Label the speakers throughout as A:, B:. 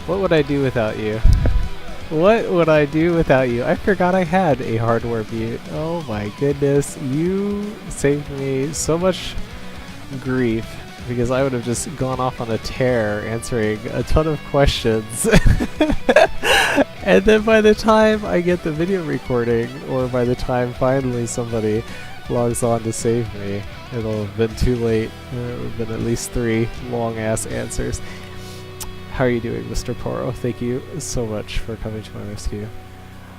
A: What would I do without you? What would I do without you? I forgot I had a hardware mute. Oh my goodness. You saved me so much grief because I would have just gone off on a tear answering a ton of questions. And then by the time I get the video recording, or by the time finally somebody logs on to save me, it'll have been too late. It would have been at least 3 long ass answers. How are you doing, Mr. Poro? Thank you so much for coming to my rescue.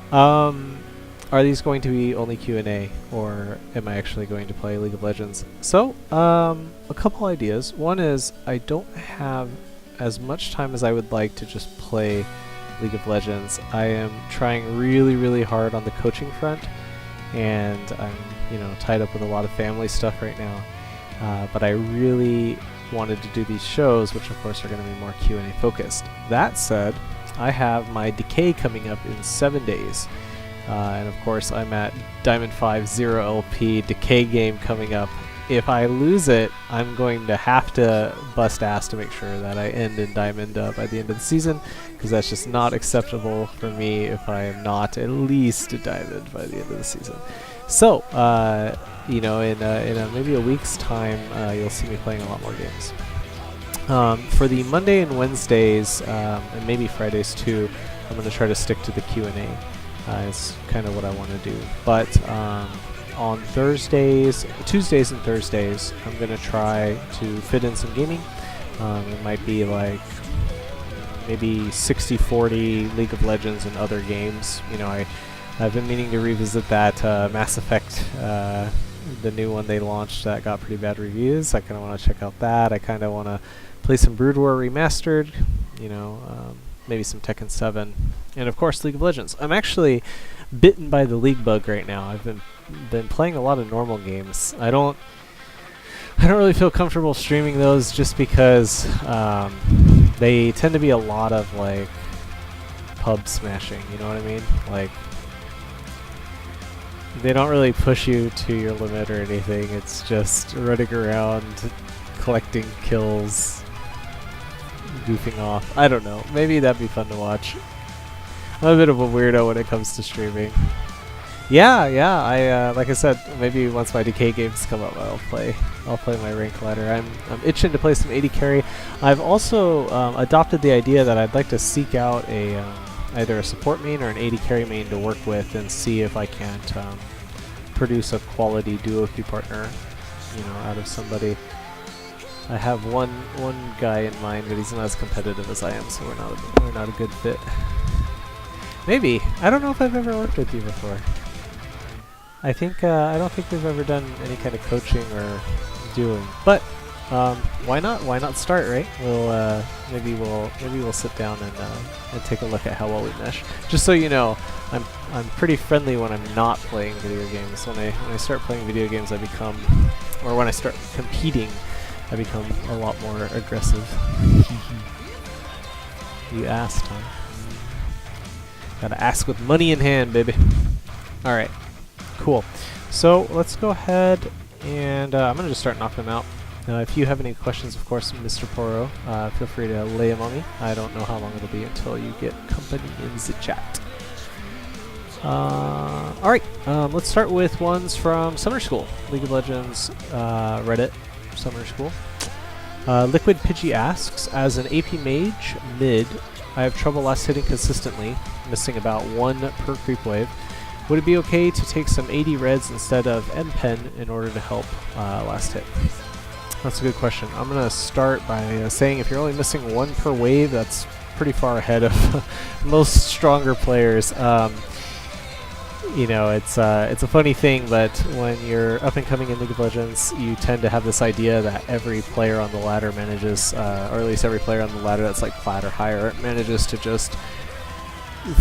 A: Are these going to be only Q&A, or am I actually going to play League of Legends? So, a couple ideas. One is, I don't have as much time as I would like to just play League of Legends. I am trying really, really hard on the coaching front, and I'm, tied up with a lot of family stuff right now. But I really wanted to do these shows, which of course are going to be more Q&A focused. That said, I have my Decay coming up in 7 days. And of course I'm at Diamond 5 0 LP Decay game coming up. If I lose it, I'm going to have to bust ass to make sure that I end in Diamond by the end of the season, because that's just not acceptable for me if I am not at least a Diamond by the end of the season. So, in maybe a week's time, you'll see me playing a lot more games. For the Monday and Wednesdays, and maybe Fridays too, I'm going to try to stick to the Q&A. It's kind of what I want to do. But on Thursdays, Tuesdays and Thursdays, I'm going to try to fit in some gaming. It might be like maybe 60-40 League of Legends and other games. I've been meaning to revisit that Mass Effect, the new one they launched that got pretty bad reviews. I kind of want to check out that. I kind of want to play some Brood War Remastered, maybe some Tekken 7, and of course League of Legends. I'm actually bitten by the League bug right now. I've been playing a lot of normal games. I don't really feel comfortable streaming those just because they tend to be a lot of like pub smashing, you know what I mean? Like, they don't really push you to your limit or anything. It's just running around, collecting kills, goofing off. I don't know. Maybe that'd be fun to watch. I'm a bit of a weirdo when it comes to streaming. Yeah. I like I said, maybe once my Decay games come up, I'll play my rank ladder. I'm itching to play some AD carry. I've also adopted the idea that I'd like to seek out a either a support main or an AD carry main to work with and see if I can't produce a quality duo queue partner, out of somebody. I have one guy in mind, but he's not as competitive as I am, so we're not a good fit. Maybe. I don't know if I've ever worked with you before. I don't think we've ever done any kind of coaching or dueling, but why not? Why not start, right? Maybe we'll sit down and take a look at how well we mesh. Just so you know, I'm pretty friendly when I'm not playing video games. When I start playing video games, when I start competing, I become a lot more aggressive. You asked, huh? Gotta ask with money in hand, baby. All right, cool. So let's go ahead and I'm gonna just start knocking them out. If you have any questions, of course, Mr. Poro, feel free to lay them on me. I don't know how long it'll be until you get company in the chat. Alright, let's start with ones from Summer School. League of Legends Reddit Summer School. Liquid Pidgey asks, as an AP mage mid, I have trouble last hitting consistently, missing about 1 per creep wave. Would it be okay to take some 80 reds instead of M-Pen in order to help last hit? That's a good question. I'm going to start by saying if you're only missing 1 per wave, that's pretty far ahead of most stronger players. You know, it's a funny thing, but when you're up and coming in League of Legends, you tend to have this idea that every player on the ladder manages, or at least every player on the ladder that's like plat or higher, manages to just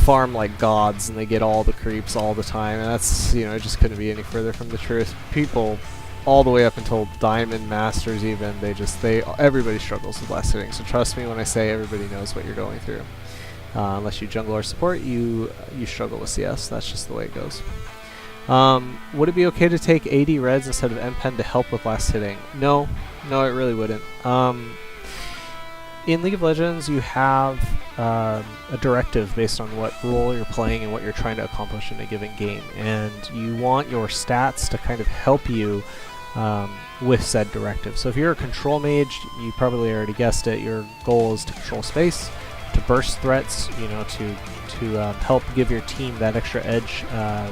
A: farm like gods, and they get all the creeps all the time, and that's, you know, it just couldn't be any further from the truth. People all the way up until Diamond Masters even, everybody struggles with last hitting, so trust me when I say everybody knows what you're going through. Unless you jungle or support, you struggle with CS. That's just the way it goes. Would it be okay to take 80 reds instead of M-Pen to help with last hitting? No, it really wouldn't. In League of Legends, you have a directive based on what role you're playing and what you're trying to accomplish in a given game, and you want your stats to kind of help you with said directive. So if you're a control mage, you probably already guessed it, your goal is to control space, to burst threats, you know, to help give your team that extra edge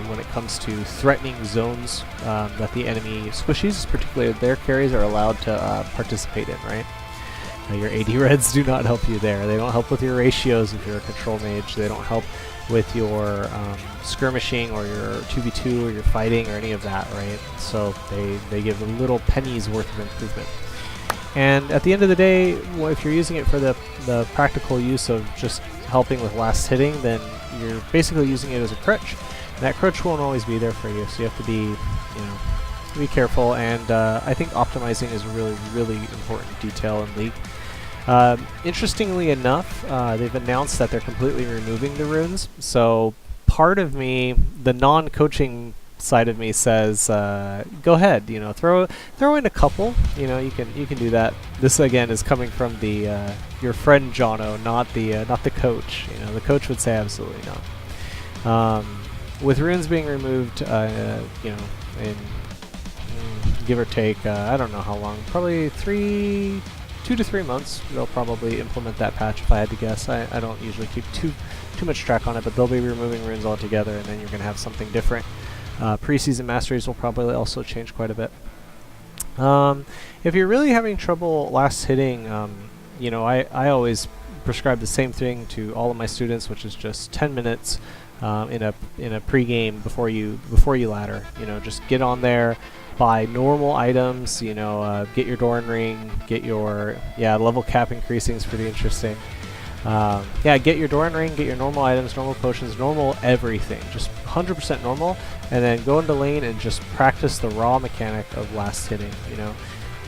A: when it comes to threatening zones that the enemy squishies, particularly their carries, are allowed to participate in, right? Your 80 reds do not help you there. They don't help with your ratios if you're a control mage. They don't help with your skirmishing or your 2v2 or your fighting or any of that, right? So they give a little pennies worth of improvement. And at the end of the day, if you're using it for the practical use of just helping with last hitting, then you're basically using it as a crutch. And that crutch won't always be there for you, so you have to be, you know, be careful. And I think optimizing is a really, really important detail in League. Interestingly enough, they've announced that they're completely removing the runes. So part of me, the non-coaching side of me, says go ahead, you know, throw in a couple, you know, you can do that. This again is coming from the your friend Jono, not the coach. You know, the coach would say absolutely not. With runes being removed, you know, in give or take, I don't know how long, probably 2 to 3 months, they'll probably implement that patch if I had to guess. I don't usually keep too much track on it, but they'll be removing runes altogether, and then you're going to have something different. Preseason masteries will probably also change quite a bit. If you're really having trouble last hitting, you know, I always prescribe the same thing to all of my students, which is just 10 minutes in a pre-game before you ladder. You know, just get on there, buy normal items. You know, get your Doran Ring, get your level cap increasing is pretty interesting. Get your Doran Ring, get your normal items, normal potions, normal everything, just 100% normal, and then go into lane and just practice the raw mechanic of last hitting, you know.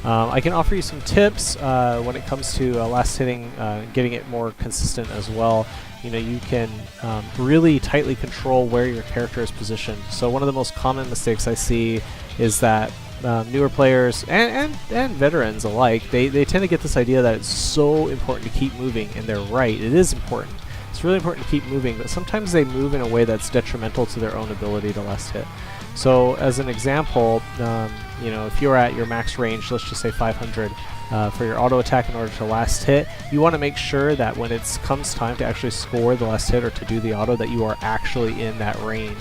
A: I can offer you some tips when it comes to last hitting, getting it more consistent as well. You know, you can really tightly control where your character is positioned. So one of the most common mistakes I see is that newer players and veterans alike, they tend to get this idea that it's so important to keep moving, and they're right, it is important. It's really important to keep moving, but sometimes they move in a way that's detrimental to their own ability to last hit. So as an example, you know, if you're at your max range, let's just say 500 for your auto attack in order to last hit, you want to make sure that when it comes time to actually score the last hit or to do the auto, that you are actually in that range.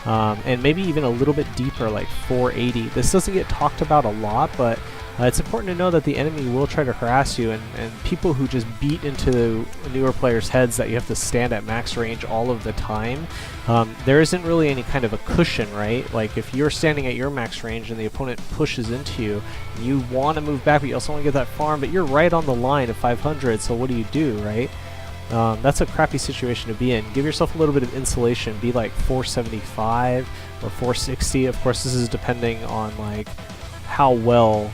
A: And maybe even a little bit deeper, like 480. This doesn't get talked about a lot, but it's important to know that the enemy will try to harass you, and people who just beat into newer players' heads that you have to stand at max range all of the time, there isn't really any kind of a cushion, right? Like if you're standing at your max range and the opponent pushes into you, you want to move back, but you also want to get that farm, but you're right on the line of 500, so what do, right? That's a crappy situation to be in. Give yourself a little bit of insulation. Be like 475 or 460. Of course, this is depending on like how well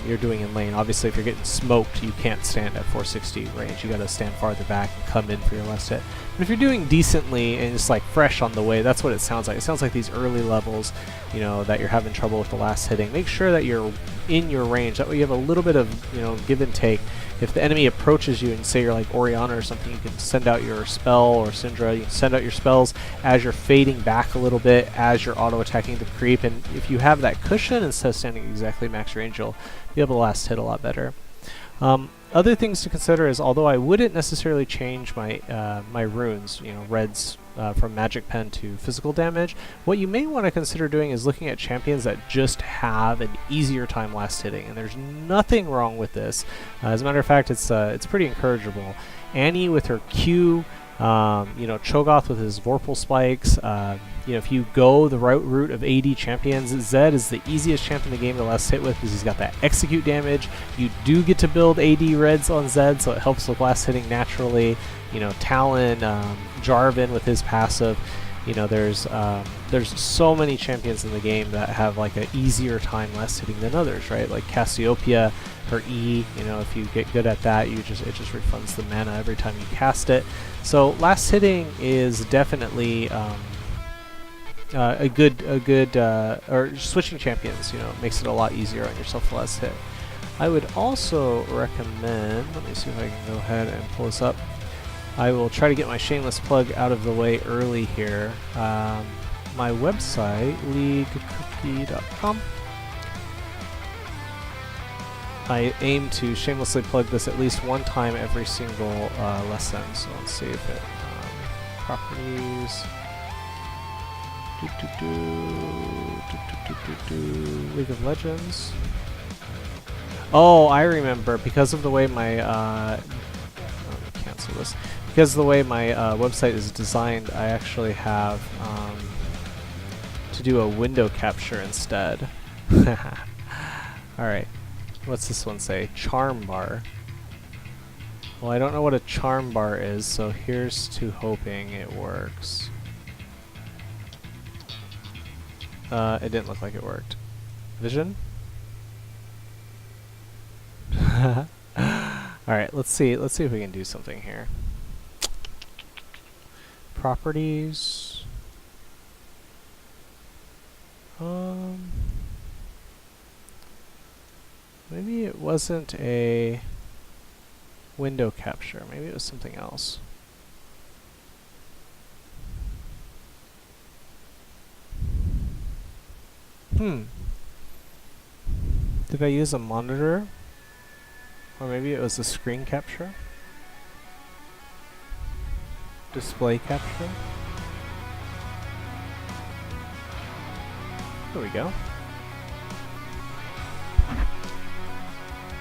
A: you're doing in lane. Obviously, if you're getting smoked, you can't stand at 460 range. You got to stand farther back and come in for your last hit. But if you're doing decently and just like fresh on the way, that's what it sounds like. It sounds like these early levels, you know, that you're having trouble with the last hitting. Make sure that you're in your range. That way you have a little bit of, you know, give and take. If the enemy approaches you and say you're like Orianna or something, you can send out your spell, or Syndra, you can send out your spells as you're fading back a little bit, as you're auto-attacking the creep, and if you have that cushion instead of standing exactly max range, you'll be able to last hit a lot better. Other things to consider is, although I wouldn't necessarily change my my runes, you know, reds from Magic Pen to physical damage, what you may want to consider doing is looking at champions that just have an easier time last hitting, and there's nothing wrong with this. As a matter of fact, it's pretty encourageable. Annie with her Q, you know, Cho'Gath with his Vorpal spikes. You know, if you go the right route of AD champions, Zed is the easiest champion in the game to last hit with because he's got that execute damage. You do get to build AD reds on Zed, so it helps with last hitting naturally. You know, Talon, Jarvan with his passive. You know, there's so many champions in the game that have like an easier time last hitting than others, right? Like Cassiopeia, her E, you know, if you get good at that, it just refunds the mana every time you cast it. So last hitting is definitely a good or switching champions, you know, makes it a lot easier on yourself to last hit. I would also recommend, let me see if I can go ahead and pull this up. I will try to get my shameless plug out of the way early here. My website, leaguecookie.com. I aim to shamelessly plug this at least one time every single lesson. So let's see if it properties. League of Legends. Oh, I remember, because of the way my let me cancel this. Because of the way my website is designed, I actually have to do a window capture instead. Alright, what's this one say? Charm bar. Well, I don't know what a charm bar is, so here's to hoping it works. It didn't look like it worked. Vision? Alright, let's see if we can do something here. Properties. Maybe it wasn't a window capture. Maybe it was something else. Did I use a monitor? Or maybe it was a screen capture? Display capture? There we go.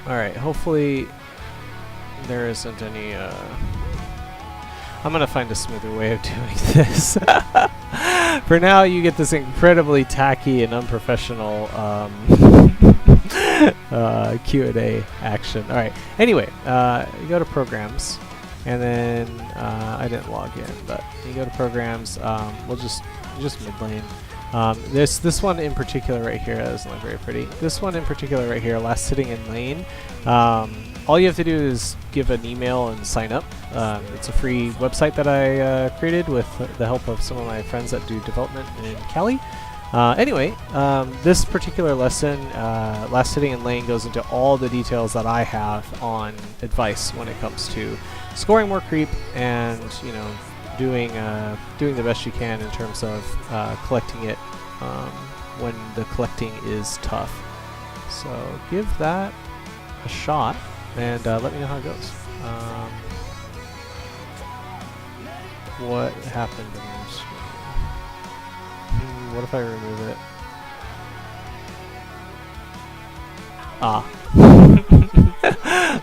A: Alright, hopefully there isn't any, I'm gonna find a smoother way of doing this. For now, you get this incredibly tacky and unprofessional Q&A action. Alright, anyway, you go to Programs, and then, I didn't log in, but you go to Programs, we'll just mid lane. This one in particular right here, that doesn't look very pretty. This one in particular right here, last sitting in lane, all you have to do is give an email and sign up. It's a free website that I created with the help of some of my friends that do development in Cali. Anyway, this particular lesson, last sitting in lane, goes into all the details that I have on advice when it comes to scoring more creep and, you know, doing the best you can in terms of collecting it when the collecting is tough. So give that a shot and let me know how it goes. What happened to my screen? What if I remove it? Ah.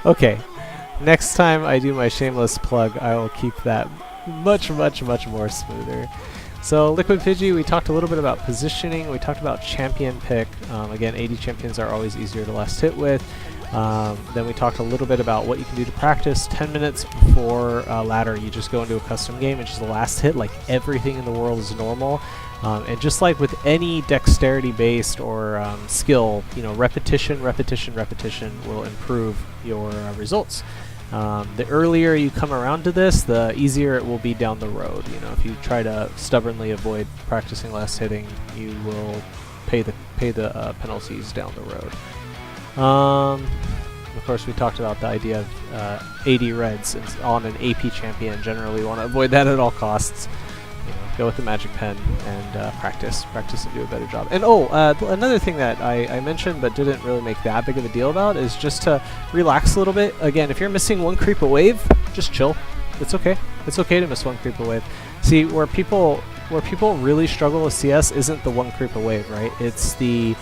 A: Okay. Next time I do my shameless plug, I will keep that much more smoother. So Liquid Pidgey, we talked a little bit about positioning, we talked about champion pick. Again, AD champions are always easier to last hit with. Then we talked a little bit about what you can do to practice. 10 minutes before ladder, you just go into a custom game and just the last hit, like everything in the world is normal. And just like with any dexterity-based or skill, you know, repetition will improve your results. The earlier you come around to this, the easier it will be down the road. You know, if you try to stubbornly avoid practicing last hitting, you will pay the penalties down the road. Of course, we talked about the idea of AD reds on an AP champion. Generally, you want to avoid that at all costs. Go with the magic pen and practice and do a better job. And another thing that I mentioned but didn't really make that big of a deal about is just to relax a little bit. Again, if you're missing one creep a wave, just chill. It's okay. It's okay to miss one creep a wave. See, where people really struggle with CS isn't the one creep a wave, right? It's the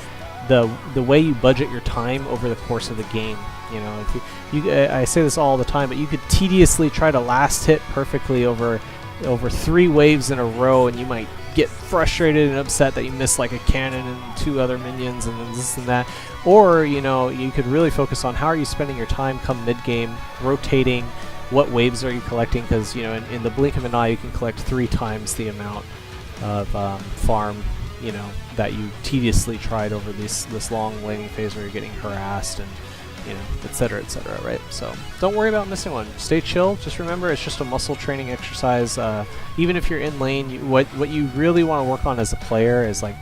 A: way you budget your time over the course of the game. If I say this all the time, but you could tediously try to last hit perfectly over 3 waves in a row, and you might get frustrated and upset that you missed like a cannon and 2 other minions and then this and that. Or, you could really focus on how are you spending your time come mid-game, rotating, what waves are you collecting, because, in the blink of an eye you can collect 3 times the amount of farm, that you tediously tried over this long laning phase where you're getting harassed and et cetera, right? So don't worry about missing one. Stay chill. Just remember, it's just a muscle training exercise. Even if you're in lane, what you really want to work on as a player is like,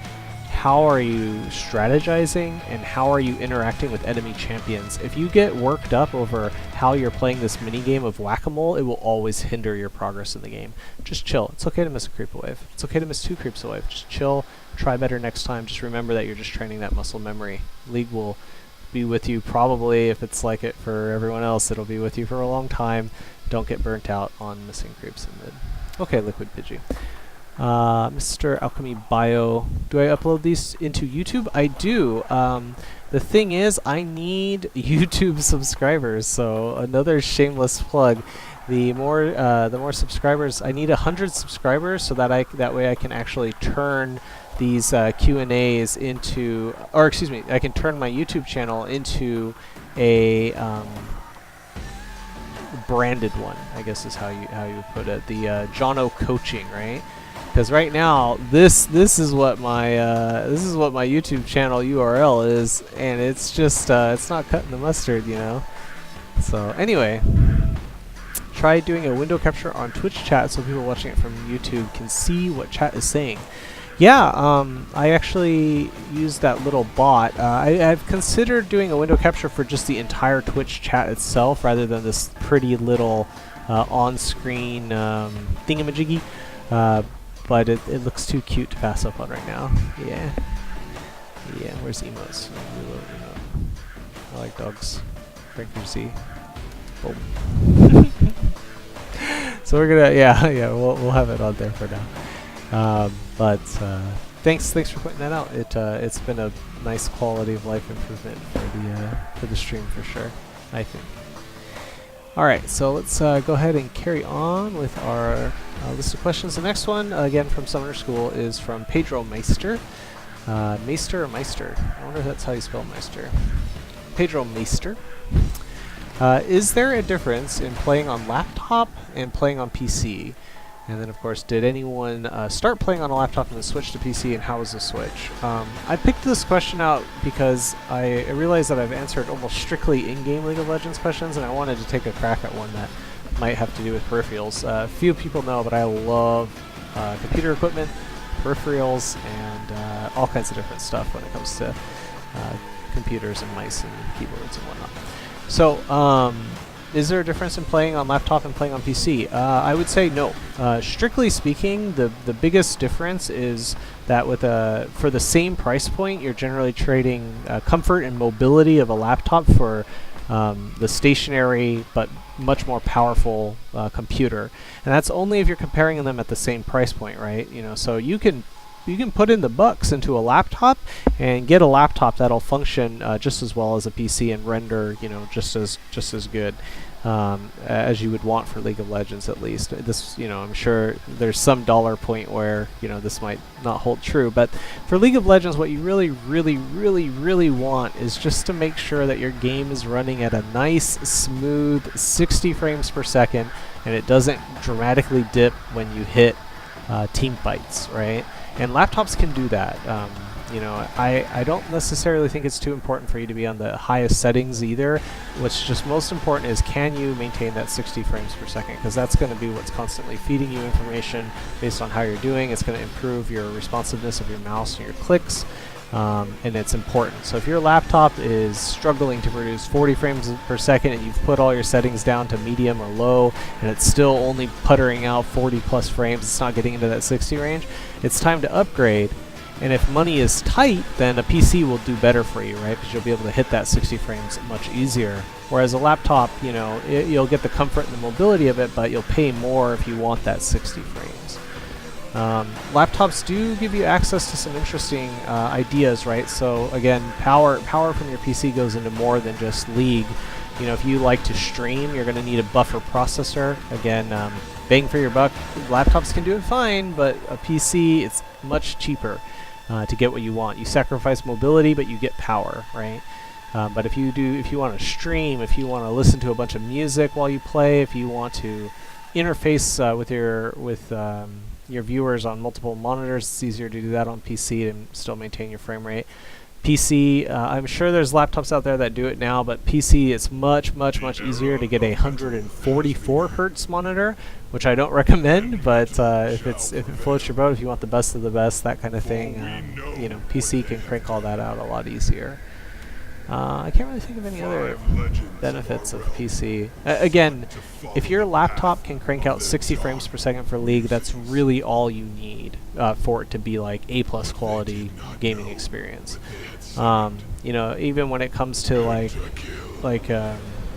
A: how are you strategizing and how are you interacting with enemy champions? If you get worked up over how you're playing this mini game of whack-a-mole, it will always hinder your progress in the game. Just chill. It's okay to miss a creep a wave. It's okay to miss 2 creeps a wave. Just chill. Try better next time. Just remember that you're just training that muscle memory. League will be with you probably, if it's like it for everyone else, it'll be with you for a long time. Don't get burnt out on missing creeps in mid. Okay, Liquid Pidgey. Mr. Alchemy Bio, do I upload these into YouTube? I do. The thing is, I need YouTube subscribers, so another shameless plug. The more subscribers, I need 100 subscribers so that way I can actually turn these Q&As into, or excuse me, I can turn my YouTube channel into a branded one, I guess is how you put it. The Jono Coaching, right? Because right now, this is what my YouTube channel URL is, and it's just it's not cutting the mustard, So anyway, try doing a window capture on Twitch chat so people watching it from YouTube can see what chat is saying. Yeah, I actually used that little bot. I've considered doing a window capture for just the entire Twitch chat itself rather than this pretty little on-screen thingamajiggy, but it looks too cute to pass up on right now. Yeah, where's emotes? I like dogs. Drink your Z. Boom. So we're gonna, we'll have it on there for now. But thanks for pointing that out. It's been a nice quality of life improvement for the stream for sure, I think. All right, so let's go ahead and carry on with our list of questions. The next one, again from Summoner School, is from Pedro Meister. Meister or Meister? I wonder if that's how you spell Meister. Pedro Meister. Is there a difference in playing on laptop and playing on PC? And then, of course, did anyone start playing on a laptop and then switch to PC, and how was the switch? I picked this question out because I realized that I've answered almost strictly in-game League of Legends questions, and I wanted to take a crack at one that might have to do with peripherals. Few people know, but I love computer equipment, peripherals, and all kinds of different stuff when it comes to computers and mice and keyboards and whatnot. So, is there a difference in playing on laptop and playing on PC? I would say no. Strictly speaking, the biggest difference is that for the same price point, you're generally trading comfort and mobility of a laptop for the stationary but much more powerful computer. And that's only if you're comparing them at the same price point, right? So you can put in the bucks into a laptop and get a laptop that'll function just as well as a PC and render, just as good as you would want for League of Legends, at least. This, I'm sure there's some dollar point where, this might not hold true, but for League of Legends, what you really, really, really, really want is just to make sure that your game is running at a nice, smooth 60 frames per second, and it doesn't dramatically dip when you hit team fights, right? And laptops can do that. I don't necessarily think it's too important for you to be on the highest settings either. What's just most important is, can you maintain that 60 frames per second? Because that's going to be what's constantly feeding you information based on how you're doing. It's going to improve your responsiveness of your mouse and your clicks. and it's important. So if your laptop is struggling to produce 40 frames per second and you've put all your settings down to medium or low and it's still only puttering out 40 plus frames, it's not getting into that 60 range, it's time to upgrade. And if money is tight, then a PC will do better for you, right? Because you'll be able to hit that 60 frames much easier. Whereas a laptop, you know, you'll get the comfort and the mobility of it, but you'll pay more if you want that 60 frames. Laptops do give you access to some interesting ideas, right? So again, power from your PC goes into more than just League. You know, if you like to stream, you're going to need a buffer processor. Again, bang for your buck. Laptops can do it fine, but a PC, it's much cheaper to get what you want. You sacrifice mobility, but you get power, right? But if you want to stream, if you want to listen to a bunch of music while you play, if you want to interface with your viewers on multiple monitors, it's easier to do that on PC and still maintain your frame rate. PC, I'm sure there's laptops out there that do it now, but PC, it's much easier to get a 144 hertz monitor, which I don't recommend, but if it floats your boat, if you want the best of the best, that kind of thing, you know, PC can crank all that out a lot easier. I can't really think of any other benefits of PC. Again, if your laptop can crank out 60 frames per second for League, that's really all you need for it to be like A+ quality gaming experience. You know, even when it comes to like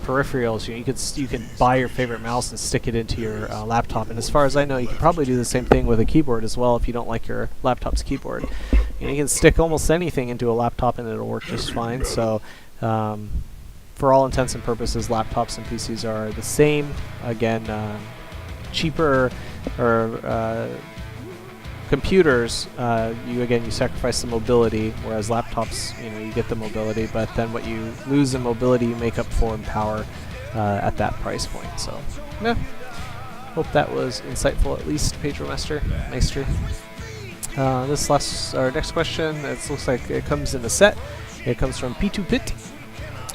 A: peripherals, you could buy your favorite mouse and stick it into your laptop. And as far as I know, you can probably do the same thing with a keyboard as well if you don't like your laptop's keyboard. You can stick almost anything into a laptop and it'll work just fine. So for all intents and purposes, laptops and PCs are the same. Again, cheaper or computers, you sacrifice the mobility, whereas laptops, you know, you get the mobility, but then what you lose in mobility, you make up for in power at that price point. So, yeah. Hope that was insightful, at least, Pedro Meister. Our next question, it looks like it comes in a set. It comes from P2 Pit.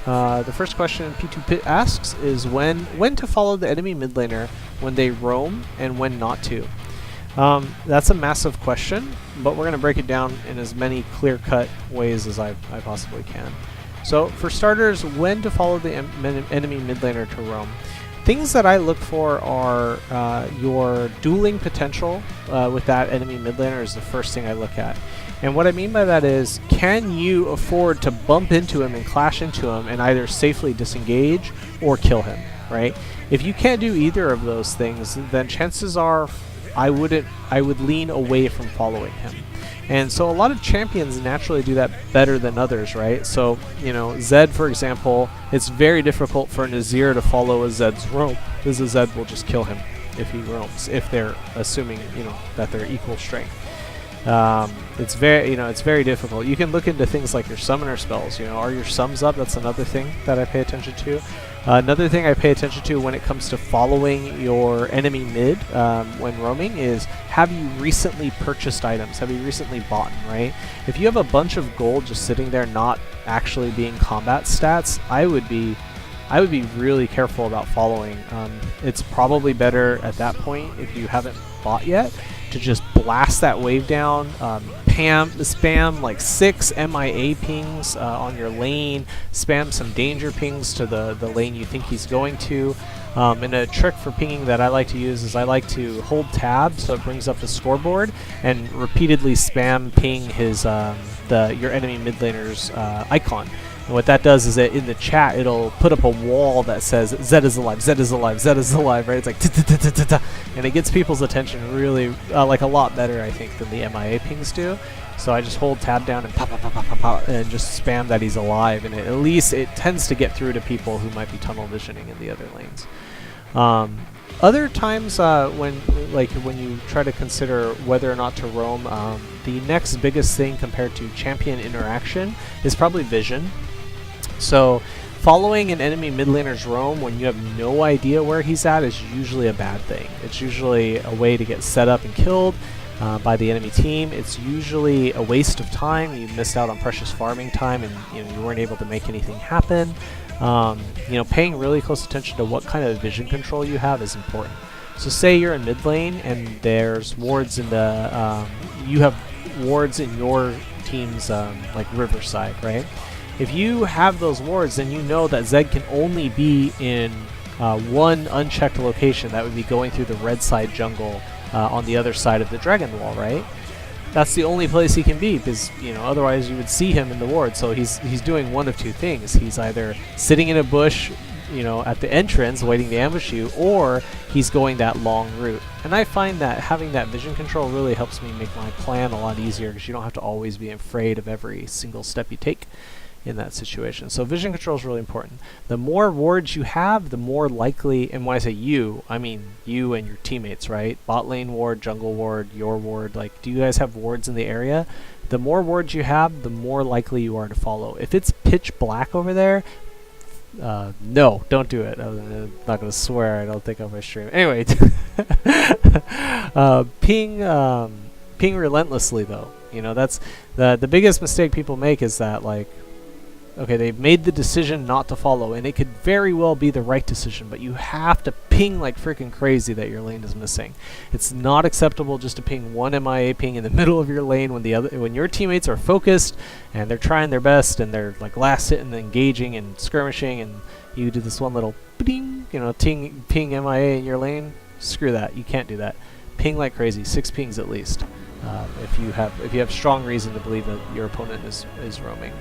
A: The first question P2 Pit asks is when to follow the enemy mid laner when they roam and when not to. That's a massive question, but we're going to break it down in as many clear-cut ways as I possibly can. So, for starters, when to follow the enemy mid laner to roam. Things that I look for are your dueling potential with that enemy mid laner is the first thing I look at. And what I mean by that is, can you afford to bump into him and clash into him and either safely disengage or kill him, right? If you can't do either of those things, then chances are I would lean away from following him. And so a lot of champions naturally do that better than others, right? So, you know, Zed, for example, it's very difficult for Nazir to follow a Zed's roam, because a Zed will just kill him if he roams, if they're assuming, you know, that they're equal strength. It's very difficult. You can look into things like your summoner spells. You know, are your sums up? That's another thing that I pay attention to. Another thing I pay attention to when it comes to following your enemy mid when roaming is, have you recently purchased items? Have you recently bought, right? If you have a bunch of gold just sitting there not actually being combat stats, I would be really careful about following. It's probably better at that point, if you haven't bought yet, to just blast that wave down, spam like 6 MIA pings on your lane, spam some danger pings to the lane you think he's going to. And a trick for pinging that I like to use is I like to hold tab so it brings up the scoreboard and repeatedly spam ping his your enemy mid laner's icon. And what that does is that in the chat, it'll put up a wall that says, Zed is alive, Zed is alive, Zed is alive, right? It's like, ta-ta-ta-ta-ta-ta. And it gets people's attention really, like a lot better, I think, than the MIA pings do. So I just hold tab down and pop, pop, pop, pop, pop, pop, and just spam that he's alive. And at least it tends to get through to people who might be tunnel visioning in the other lanes. Other times when you try to consider whether or not to roam, the next biggest thing compared to champion interaction is probably vision. So following an enemy mid laner's roam when you have no idea where he's at is usually a bad thing. It's usually a way to get set up and killed by the enemy team. It's usually a waste of time. You missed out on precious farming time and you weren't able to make anything happen. Paying really close attention to what kind of vision control you have is important. So say you're in mid lane and there's wards in the you have wards in your team's like riverside, right? If you have those wards, then you know that Zed can only be in one unchecked location. That would be going through the red side jungle on the other side of the dragon wall, right? That's the only place he can be, because otherwise you would see him in the ward. So he's doing one of two things. He's either sitting in a bush, at the entrance waiting to ambush you, or he's going that long route. And I find that having that vision control really helps me make my plan a lot easier, because you don't have to always be afraid of every single step you take in that situation. So vision control is really important. The more wards you have, the more likely, and when I say you, I mean you and your teammates, right? Bot lane ward, jungle ward, your ward, like, do you guys have wards in the area? The more wards you have, the more likely you are to follow. If it's pitch black over there, no, don't do it. I'm not going to swear, I don't think, on my stream. Anyway, ping relentlessly, though. That's the biggest mistake people make, is that, like, okay, they've made the decision not to follow, and it could very well be the right decision, but you have to ping like freaking crazy that your lane is missing. It's not acceptable just to ping one MIA ping in the middle of your lane when your teammates are focused and they're trying their best and they're like last hit and engaging and skirmishing, and you do this one little ping, ping MIA in your lane. Screw that. You can't do that. Ping like crazy, 6 pings at least, if you have strong reason to believe that your opponent is roaming.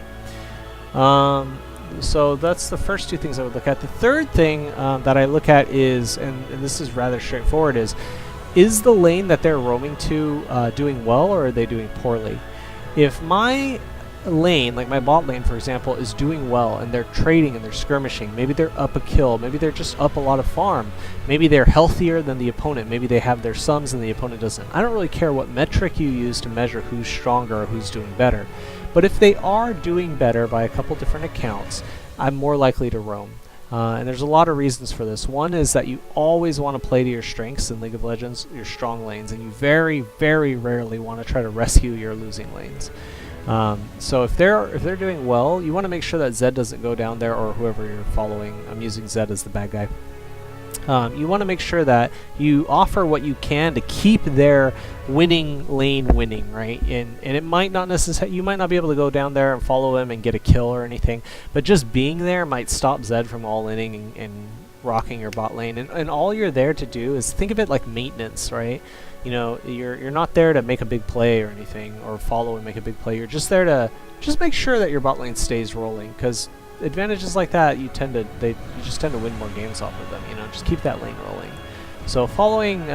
A: So that's the first two things I would look at. The third thing that I look at is, and this is rather straightforward, is the lane that they're roaming to doing well, or are they doing poorly? If my lane, like my bot lane for example, is doing well and they're trading and they're skirmishing, maybe they're up a kill, maybe they're just up a lot of farm, maybe they're healthier than the opponent, maybe they have their sums and the opponent doesn't. I don't really care what metric you use to measure who's stronger or who's doing better. But if they are doing better by a couple different accounts, I'm more likely to roam. And there's a lot of reasons for this. One is that you always want to play to your strengths in League of Legends, your strong lanes, and you very, very rarely want to try to rescue your losing lanes. So if they're doing well, you want to make sure that Zed doesn't go down there, or whoever you're following. I'm using Zed as the bad guy. You want to make sure that you offer what you can to keep their winning lane winning, right? And it might not necessarily, you might not be able to go down there and follow him and get a kill or anything, but just being there might stop Zed from all-inning and rocking your bot lane. And all you're there to do is think of it like maintenance, right? You're not there to make a big play or anything, or follow and make a big play. You're just there to just make sure that your bot lane stays rolling, because advantages like that, you just tend to win more games off of them. Just keep that lane rolling. So following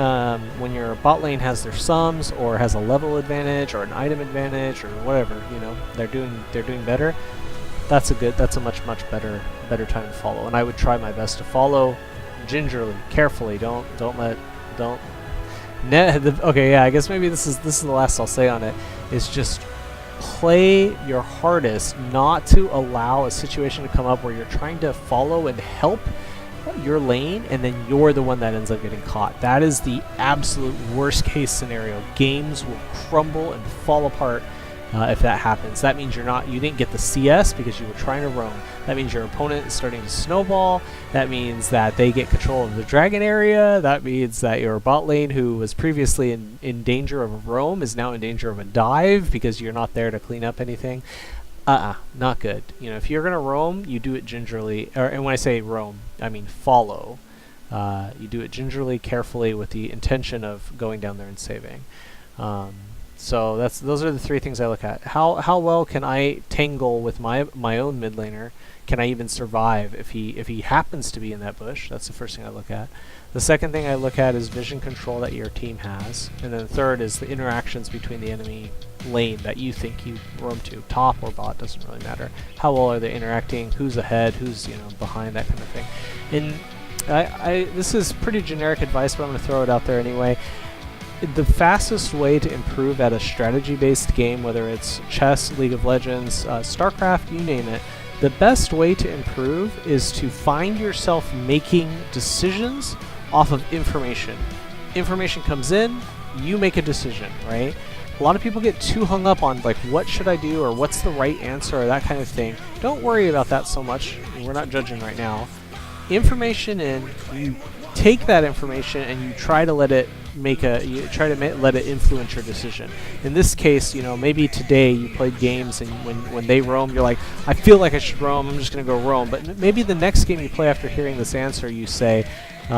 A: when your bot lane has their sums, or has a level advantage or an item advantage or whatever, they're doing better. That's a much better time to follow. And I would try my best to follow gingerly, carefully. Okay, yeah, I guess maybe this is the last I'll say on it. Is just play your hardest not to allow a situation to come up where you're trying to follow and help your lane, and then you're the one that ends up getting caught. That is the absolute worst case scenario. Games will crumble and fall apart if that happens. That means you didn't get the CS because you were trying to roam. That means your opponent is starting to snowball. That means that they get control of the dragon area. That means that your bot lane, who was previously in danger of a roam, is now in danger of a dive because you're not there to clean up anything. Not good. If you're gonna roam, you do it gingerly. And when I say roam, I mean follow. You do it gingerly, carefully, with the intention of going down there and saving. So those are the three things I look at. How well can I tangle with my own mid laner? Can I even survive if he happens to be in that bush? That's the first thing I look at. The second thing I look at is vision control that your team has, and then the third is the interactions between the enemy lane that you think you roam to, top or bot, doesn't really matter. How well are they interacting? Who's ahead? Who's behind? That kind of thing. And this is pretty generic advice, but I'm going to throw it out there anyway. The fastest way to improve at a strategy-based game, whether it's chess, League of Legends, StarCraft, you name it, the best way to improve is to find yourself making decisions off of information. Information comes in, you make a decision, right? A lot of people get too hung up on, like, what should I do, or what's the right answer, or that kind of thing. Don't worry about that so much. We're not judging right now. Information in, you take that information and you try to let it let it influence your decision. In this case, you know, maybe today you played games and when they roam, you're like, I feel like I should roam, I'm just going to go roam. But maybe the next game you play after hearing this answer, you say, you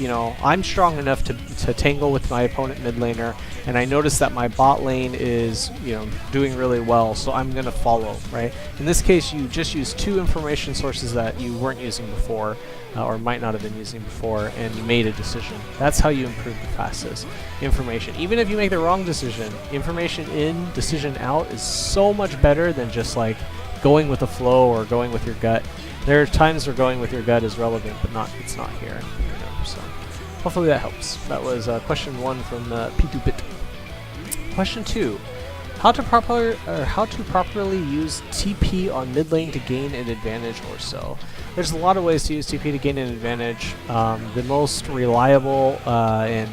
A: know, I'm strong enough to tangle with my opponent mid laner, and I notice that my bot lane is, you know, doing really well, so I'm going to follow, right? In this case, you just use 2 information sources that you weren't using before, or might not have been using before, and you made a decision. That's how you improve the fastest. Information. Even if you make the wrong decision, information in, decision out is so much better than just like going with the flow or going with your gut. There are times where going with your gut is relevant, but it's not here. You know, so hopefully that helps. That was question 1 from P2Bit. Question 2: how to properly use TP on mid lane to gain an advantage or so. There's a lot of ways to use TP to gain an advantage. The most reliable and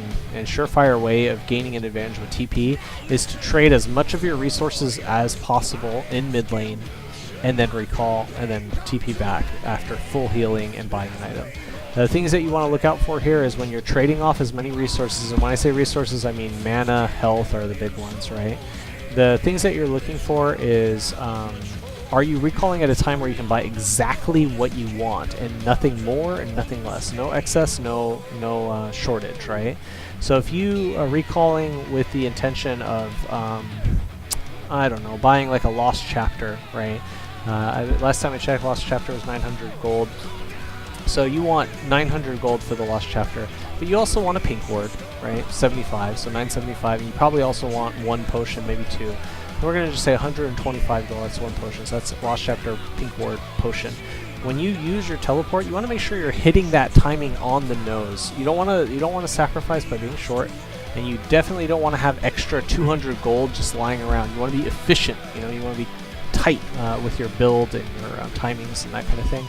A: surefire way of gaining an advantage with TP is to trade as much of your resources as possible in mid lane, and then recall, and then TP back after full healing and buying an item. The things that you want to look out for here is when you're trading off as many resources, and when I say resources, I mean mana, health are the big ones, right? The things that you're looking for is, are you recalling at a time where you can buy exactly what you want, and nothing more and nothing less? No excess, no shortage, right? So if you are recalling with the intention of, I don't know, buying like a Lost Chapter, right? Last time I checked, Lost Chapter was 900 gold. So you want 900 gold for the Lost Chapter, but you also want a pink word, right? 75, so 975, and you probably also want 1 potion, maybe 2. And we're going to just say 125 gold, that's 1 potion, so that's Lost Chapter pink word potion. When you use your teleport, you want to make sure you're hitting that timing on the nose. You don't want to sacrifice by being short, and you definitely don't want to have extra 200 gold just lying around. You want to be efficient, you know, you want to be tight with your build and your timings and that kind of thing.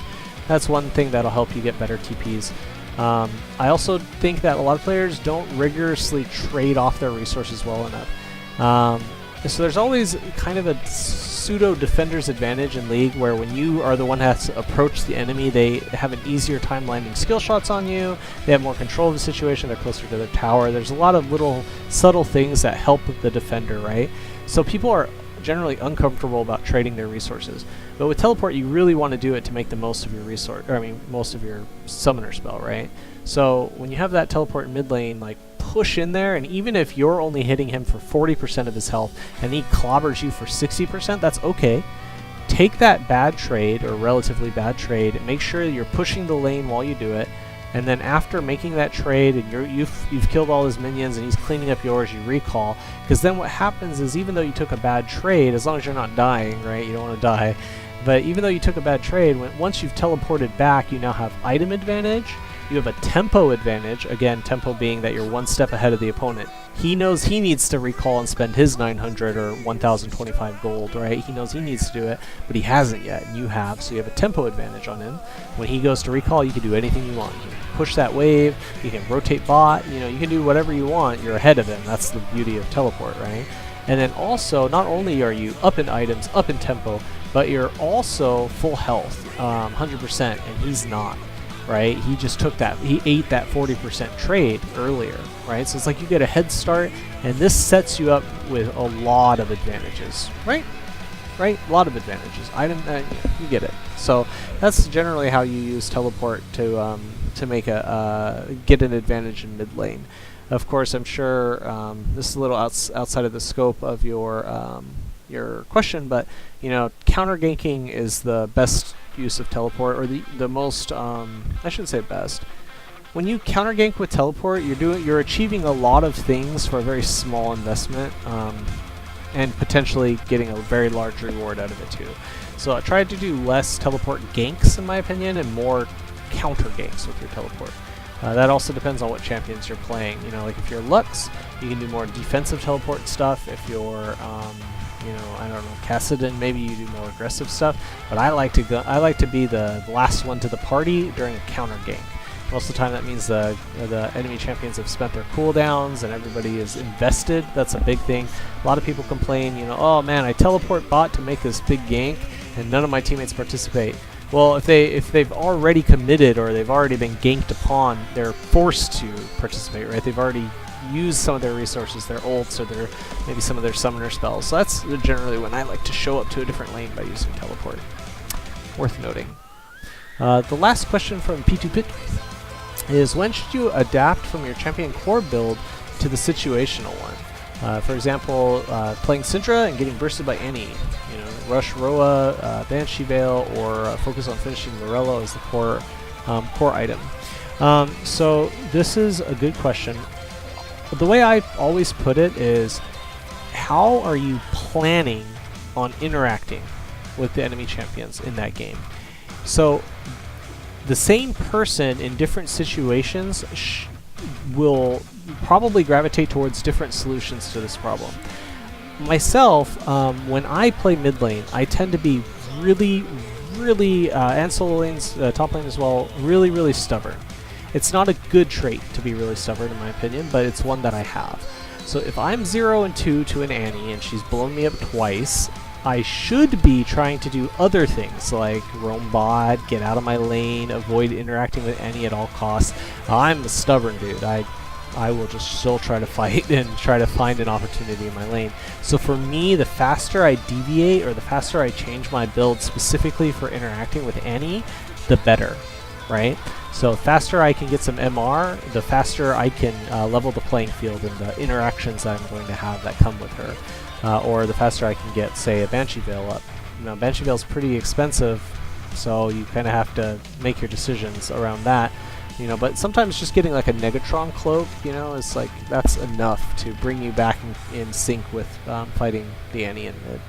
A: That's one thing that'll help you get better TPs. I also think that a lot of players don't rigorously trade off their resources well enough. So there's always kind of a pseudo defender's advantage in League, where when you are the one that has to approach the enemy, they have an easier time landing skill shots on you, they have more control of the situation, they're closer to their tower. There's a lot of little subtle things that help the defender, right? So people are generally uncomfortable about trading their resources. But with teleport, you really want to do it to make the most of your resource, or I mean, most of your summoner spell, right? So when you have that teleport in mid lane, like, push in there, and even if you're only hitting him for 40% of his health and he clobbers you for 60%, that's okay. Take that bad trade, or relatively bad trade, and make sure you're pushing the lane while you do it. And then after making that trade and you've killed all his minions and he's cleaning up yours, you recall. Because then what happens is, even though you took a bad trade, as long as you're not dying, right? You don't want to die. But even though you took a bad trade, once you've teleported back, you now have item advantage. You have a tempo advantage. Again, tempo being that you're 1 step ahead of the opponent. He knows he needs to recall and spend his 900 or 1025 gold, right? He knows he needs to do it, but he hasn't yet, and you have, so you have a tempo advantage on him. When he goes to recall, you can do anything you want. You can push that wave, you can rotate bot, you know, you can do whatever you want. You're ahead of him. That's the beauty of teleport, right? And then also, not only are you up in items, up in tempo, but you're also full health, 100%, and he's not. Right? He just took that, he ate that 40% trade earlier, right? So it's like you get a head start, and this sets you up with a lot of advantages, right? Right? A lot of advantages. You get it. So that's generally how you use teleport to make get an advantage in mid lane. Of course, I'm sure this is a little outside of the scope of your question, but you know, counter ganking is the best use of teleport, or the most I shouldn't say best. When you counter gank with teleport, you're achieving a lot of things for a very small investment, and potentially getting a very large reward out of it too. So I tried to do less teleport ganks, in my opinion, and more counter ganks with your teleport. That also depends on what champions you're playing. You know, like if you're Lux, you can do more defensive teleport stuff. If you're you know, I don't know, Kassadin, maybe you do more aggressive stuff. But I like to be the last one to the party during a counter gank. Most of the time that means the enemy champions have spent their cooldowns and everybody is invested. That's a big thing. A lot of people complain, you know, oh man, I teleport bot to make this big gank and none of my teammates participate. Well, if they've already committed or they've already been ganked upon, they're forced to participate, right? They've already used some of their resources, their ults, or their maybe some of their summoner spells. So that's generally when I like to show up to a different lane by using teleport. Worth noting. The last question from P2 Pit is, when should you adapt from your champion core build to the situational one? For example, playing Syndra and getting bursted by Annie. You know, rush Roa, Banshee Veil, or focus on finishing Morello as the core item. So this is a good question. The way I always put it is, how are you planning on interacting with the enemy champions in that game? So the same person in different situations will probably gravitate towards different solutions to this problem. Myself, when I play mid lane, I tend to be really, and solo lanes, top lane as well, really stubborn. It's not a good trait to be really stubborn in my opinion, but it's one that I have. So if I'm 0 and 2 to an Annie and she's blown me up twice, I should be trying to do other things like roam bot, get out of my lane, avoid interacting with Annie at all costs. I'm a stubborn dude. I will just still try to fight and try to find an opportunity in my lane. So for me, the faster I deviate or the faster I change my build specifically for interacting with Annie, the better, right? So the faster I can get some MR, the faster I can level the playing field and the interactions that I'm going to have that come with her. Or the faster I can get, say, a Banshee Veil up. Now, Banshee Veil's pretty expensive, so you kind of have to make your decisions around that. You know, but sometimes just getting like a Negatron cloak, you know, is like, that's enough to bring you back in sync with fighting the Annie in mid.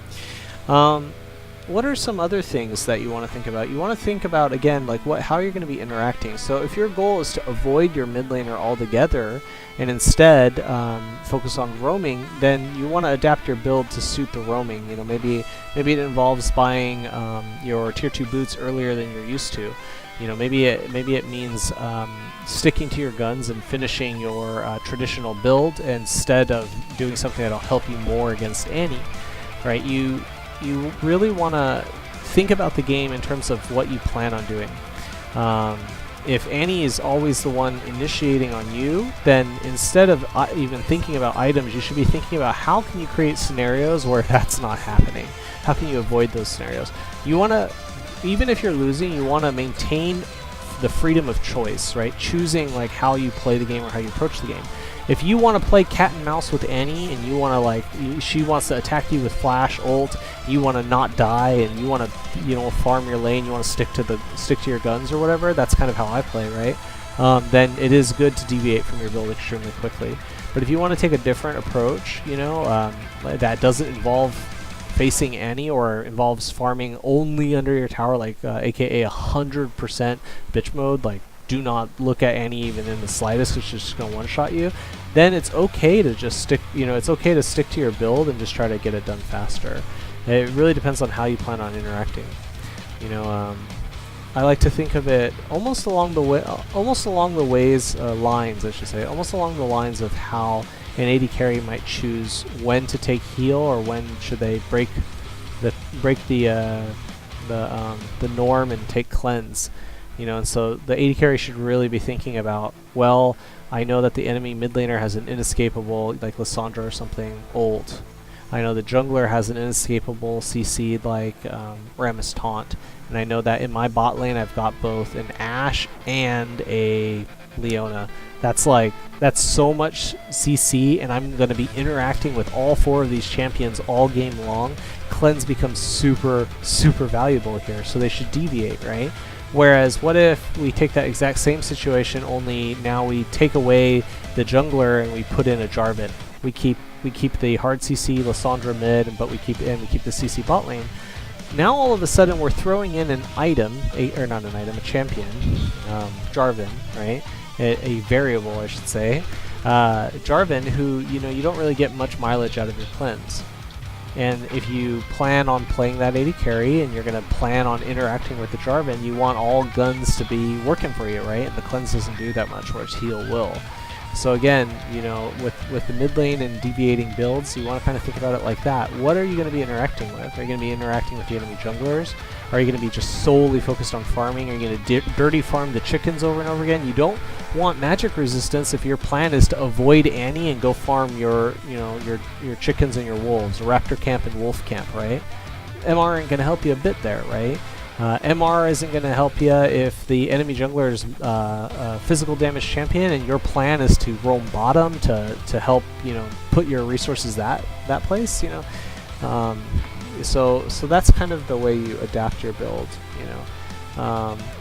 A: What are some other things that you want to think about? You want to think about, again, like how you're going to be interacting. So if your goal is to avoid your mid laner altogether and instead focus on roaming, then you want to adapt your build to suit the roaming. You know, maybe it involves buying your tier 2 boots earlier than you're used to. You know, maybe it means sticking to your guns and finishing your traditional build instead of doing something that'll help you more against Annie, right? You really want to think about the game in terms of what you plan on doing. If Annie is always the one initiating on you, then instead of even thinking about items, you should be thinking about how can you create scenarios where that's not happening. How can you avoid those scenarios? You want to, even if you're losing, you want to maintain the freedom of choice, right? Choosing like how you play the game or how you approach the game. If you want to play cat and mouse with Annie and you want to like, she wants to attack you with flash ult, you want to not die and you want to, you know, farm your lane, you want to stick to your guns or whatever, that's kind of how I play, right? Then it is good to deviate from your build extremely quickly. But if you want to take a different approach, you know, that doesn't involve facing Annie or involves farming only under your tower, like aka 100% bitch mode, like do not look at Annie even in the slightest because she's just going to one-shot you, then it's okay to just stick, you know, it's okay to stick to your build and just try to get it done faster. It really depends on how you plan on interacting. You know, I like to think of it almost along the lines of how an AD carry might choose when to take heal or when should they break the norm and take cleanse. You know, and so the AD carry should really be thinking about, well, I know that the enemy mid laner has an inescapable, like Lissandra or something, ult. I know the jungler has an inescapable CC like Rammus taunt. And I know that in my bot lane I've got both an Ashe and a Leona. That's so much CC, and I'm going to be interacting with all 4 of these champions all game long. Cleanse becomes super valuable here, so they should deviate, right? Whereas, what if we take that exact same situation, only now we take away the jungler and we put in a Jarvan? We keep the hard CC Lissandra mid, but we keep the CC bot lane. Now all of a sudden we're throwing in an item, a champion, Jarvan, right? A variable, I should say. Jarvan, who, you know, you don't really get much mileage out of your cleanse. And if you plan on playing that AD carry and you're going to plan on interacting with the Jarvan, you want all guns to be working for you, right? And the cleanse doesn't do that much, whereas heal will. So again, you know, with the mid lane and deviating builds, you want to kind of think about it like that. What are you going to be interacting with? Are you going to be interacting with the enemy junglers? Are you going to be just solely focused on farming? Are you going to dirty farm the chickens over and over again? You don't want magic resistance if your plan is to avoid Annie and go farm your chickens and your wolves, raptor camp and wolf camp, right? MR ain't going to help you a bit there, right? MR isn't going to help you if the enemy jungler is a physical damage champion and your plan is to roam bottom to help, put your resources that place, So that's kind of the way you adapt your build,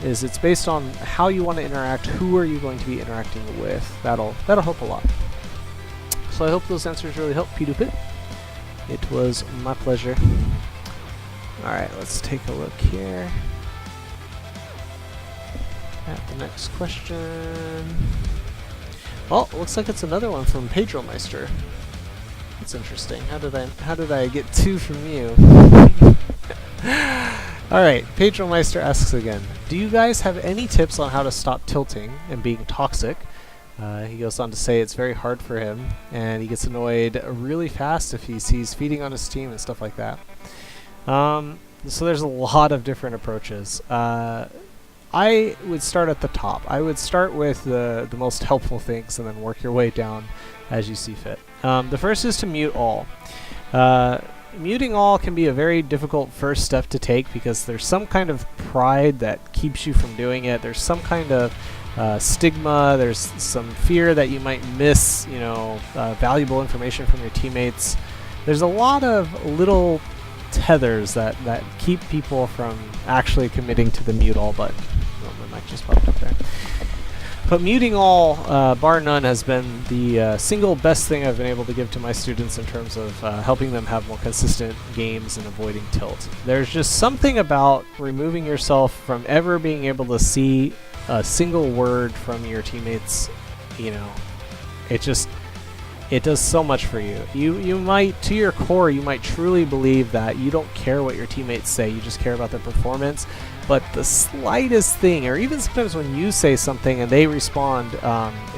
A: is it's based on how you want to interact, who are you going to be interacting with. That'll help a lot. So I hope those answers really help, P2Pit. It was my pleasure. Alright, let's take a look here at the next question. Well, it looks like it's another one from Pedro Meister. That's interesting. How did I get 2 from you? Alright, Pedro Meister asks again, do you guys have any tips on how to stop tilting and being toxic? He goes on to say it's very hard for him, and he gets annoyed really fast if he sees feeding on his team and stuff like that. So there's a lot of different approaches. I would start at the top. I would start with the most helpful things and then work your way down as you see fit. The first is to mute all. Muting all can be a very difficult first step to take because there's some kind of pride that keeps you from doing it. There's some kind of stigma. There's some fear that you might miss, valuable information from your teammates. There's a lot of little tethers that keep people from actually committing to the mute all button. Oh, my mic just popped up there. But muting all, bar none, has been the single best thing I've been able to give to my students in terms of helping them have more consistent games and avoiding tilt. There's just something about removing yourself from ever being able to see a single word from your teammates. It does so much for you. You might, to your core, you might truly believe that you don't care what your teammates say, you just care about their performance. But the slightest thing, or even sometimes when you say something and they respond,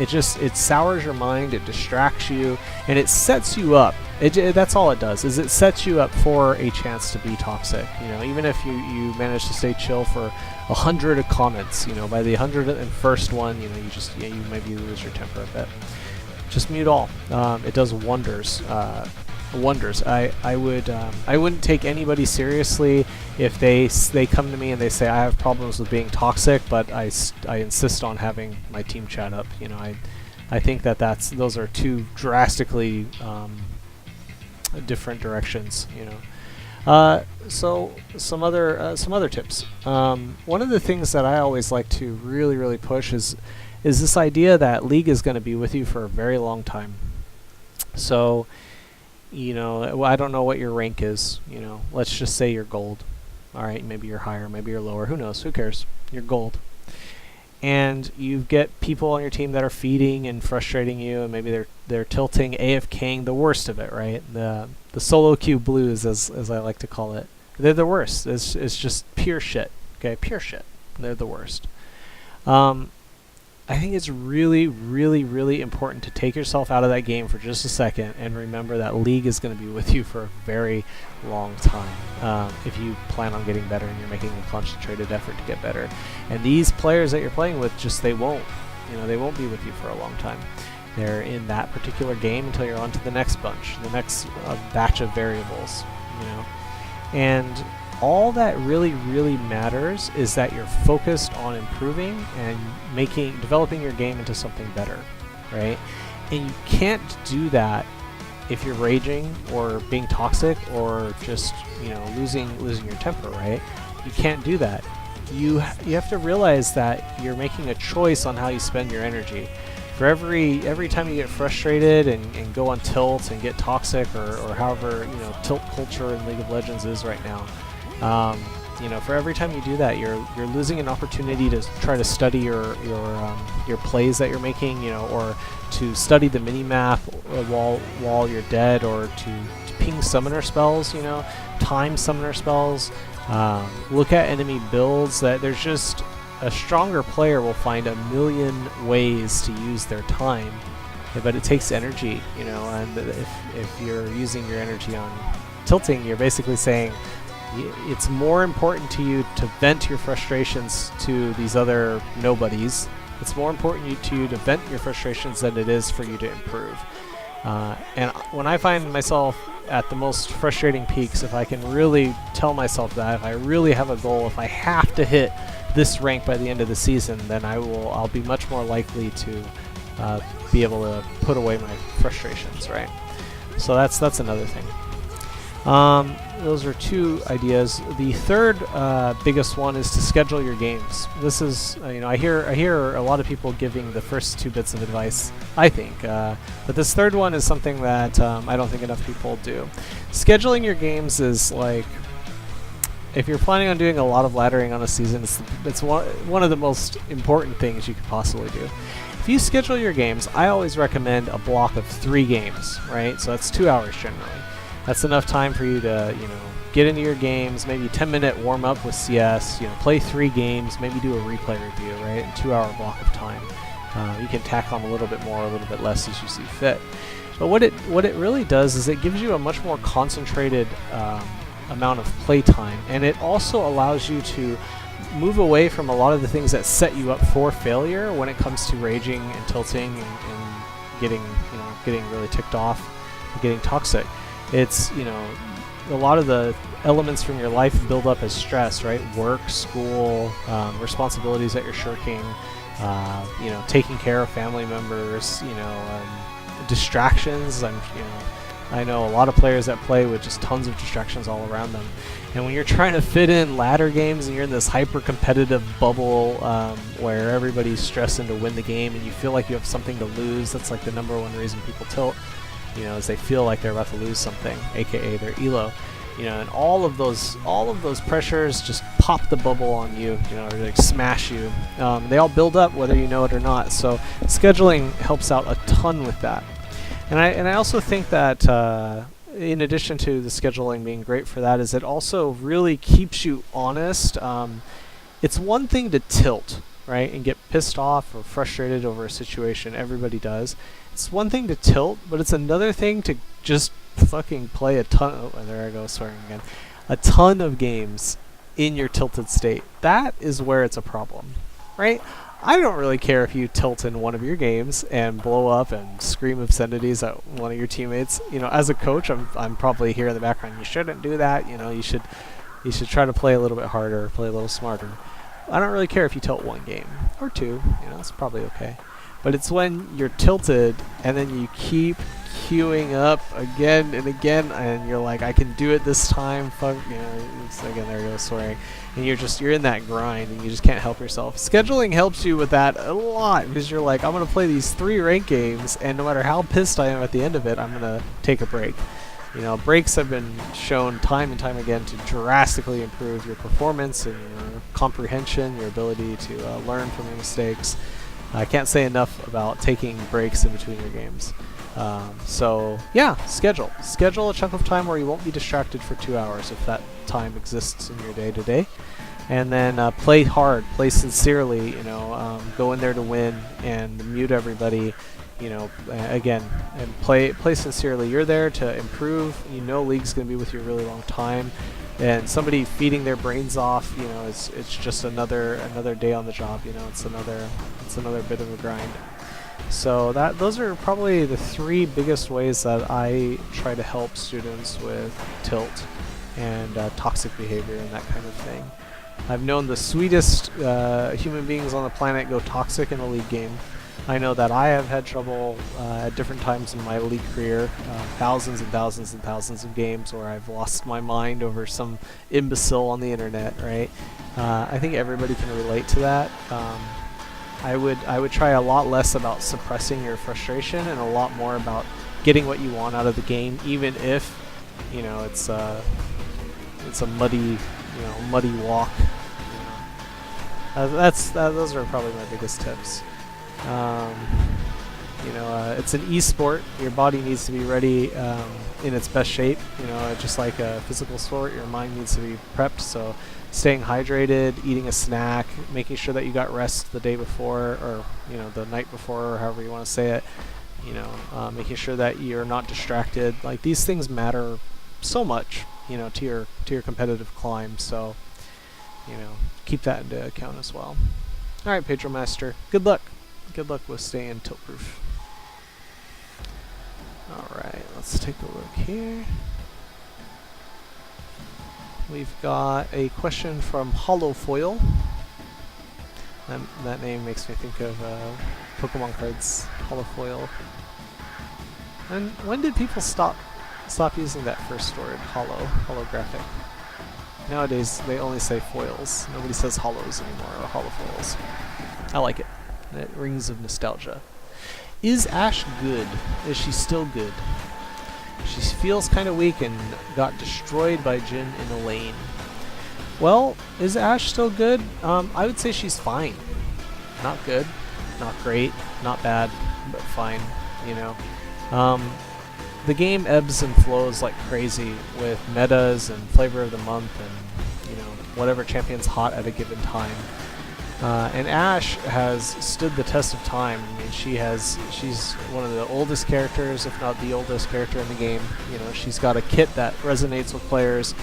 A: it sours your mind, it distracts you, and it sets you up. That's all it does, is it sets you up for a chance to be toxic. Even if you manage to stay chill for 100 comments, by the 101st one, you maybe lose your temper a bit. Just mute all. It does wonders. I wouldn't take anybody seriously if they come to me and they say I have problems with being toxic, but I insist on having my team chat up. I think those are two drastically different directions. So some other tips. One of the things that I always like to really push is this idea that League is going to be with you for a very long time. So, I don't know what your rank is. Let's just say you're gold. All right, maybe you're higher, maybe you're lower. Who knows? Who cares? You're gold. And you get people on your team that are feeding and frustrating you, and maybe they're tilting, AFKing, the worst of it, right? The solo queue blues, as I like to call it. They're the worst. It's just pure shit. Okay, pure shit. They're the worst. I think it's really important to take yourself out of that game for just a second and remember that League is going to be with you for a very long time if you plan on getting better and you're making a concentrated effort to get better. And these players that you're playing with, they won't be with you for a long time. They're in that particular game until you're on to the next bunch, the next batch of variables, And all that really matters is that you're focused on improving and developing your game into something better, right? And you can't do that if you're raging or being toxic or just, losing your temper, right? You can't do that. You have to realize that you're making a choice on how you spend your energy. For every time you get frustrated and go on tilt and get toxic or however, tilt culture in League of Legends is right now, for every time you do that, you're losing an opportunity to try to study your plays that you're making, or to study the mini map while you're dead, or to ping summoner spells, time summoner spells. Look at enemy builds. That there's just a stronger player will find a million ways to use their time, but it takes energy, and if you're using your energy on tilting, you're basically saying, It's more important to you to vent your frustrations to these other nobodies. It's more important to you to vent your frustrations than it is for you to improve. And when I find myself at the most frustrating peaks, if I can really tell myself that, if I really have a goal, if I have to hit this rank by the end of the season, then I'll be much more likely to be able to put away my frustrations, right? So that's another thing. Those are two ideas. The third biggest one is to schedule your games. This is, I hear a lot of people giving the first two bits of advice, I think, but this third one is something that I don't think enough people do. Scheduling your games is like, if you're planning on doing a lot of laddering on a season, it's one of the most important things you could possibly do. If you schedule your games, I always recommend a block of 3 games, right? So that's 2 hours generally. That's enough time for you to, get into your games, maybe 10-minute warm-up with CS, play 3 games, maybe do a replay review, right? In 2-hour block of time. You can tack on a little bit more, a little bit less as you see fit. But what it really does is it gives you a much more concentrated amount of play time, and it also allows you to move away from a lot of the things that set you up for failure when it comes to raging and tilting and getting really ticked off, and getting toxic. It's, a lot of the elements from your life build up as stress, right? Work, school, responsibilities that you're shirking, taking care of family members, distractions. I know a lot of players that play with just tons of distractions all around them. And when you're trying to fit in ladder games and you're in this hyper-competitive bubble where everybody's stressing to win the game and you feel like you have something to lose, that's like the #1 reason people tilt, is they feel like they're about to lose something, aka their elo. And all of those pressures just pop the bubble on you, or like smash you. They all build up whether you know it or not. So scheduling helps out a ton with that. And I also think that in addition to the scheduling being great for that, is it also really keeps you honest. It's one thing to tilt, right, and get pissed off or frustrated over a situation. Everybody does. It's one thing to tilt, but it's another thing to just fucking play a ton. Oh, there I go, swearing again. A ton of games in your tilted state. That is where it's a problem, right? I don't really care if you tilt in one of your games and blow up and scream obscenities at one of your teammates. As a coach, I'm probably here in the background. You shouldn't do that. You should try to play a little bit harder, play a little smarter. I don't really care if you tilt 1 game or 2. It's probably okay. But it's when you're tilted and then you keep queuing up again and again, and you're like, I can do it this time. Fuck, again, there goes swearing. And you're in that grind and you just can't help yourself. Scheduling helps you with that a lot because you're like, I'm gonna play these 3 ranked games, and no matter how pissed I am at the end of it, I'm gonna take a break. Breaks have been shown time and time again to drastically improve your performance and your comprehension, your ability to learn from your mistakes. I can't say enough about taking breaks in between your games. So yeah, schedule a chunk of time where you won't be distracted for 2 hours if that time exists in your day-to-day. And then play hard, play sincerely, go in there to win and mute everybody, again, and play sincerely. You're there to improve. League's going to be with you a really long time. And somebody feeding their brains off, it's just another day on the job. It's another bit of a grind. So those are probably the 3 biggest ways that I try to help students with tilt and toxic behavior and that kind of thing. I've known the sweetest human beings on the planet go toxic in a league game. I know that I have had trouble at different times in my league career, thousands and thousands and thousands of games where I've lost my mind over some imbecile on the internet, right? I think everybody can relate to that. I would try a lot less about suppressing your frustration and a lot more about getting what you want out of the game, even if it's a muddy walk. Those are probably my biggest tips. It's an esport. Your body needs to be ready in its best shape. Just like a physical sport, your mind needs to be prepped. So staying hydrated, eating a snack, making sure that you got rest the day before, or the night before, or however you want to say it. Making sure that you're not distracted. Like, these things matter so much, you know, to your competitive climb. So, you know, keep that into account as well. All right, Pedro Master, good luck. Good luck with staying tilt proof. All right, let's take a look here. We've got a question from Holofoil. That name makes me think of Pokemon cards, Holofoil. And when did people stop using that first word, holographic? Nowadays, they only say foils. Nobody says holos anymore, or holofoils. I like it. It rings of nostalgia. Is Ashe good? Is she still good? She feels kind of weak and got destroyed by Jhin in a lane. Well, is Ashe still good? I would say she's fine. Not good, not great, not bad, but fine, you know. The game ebbs and flows like crazy with metas and flavor of the month and, you know, whatever champion's hot at a given time. And Ashe has stood the test of time. I mean, she's one of the oldest characters, if not the oldest character in the game. You know, she's got a kit that resonates with players.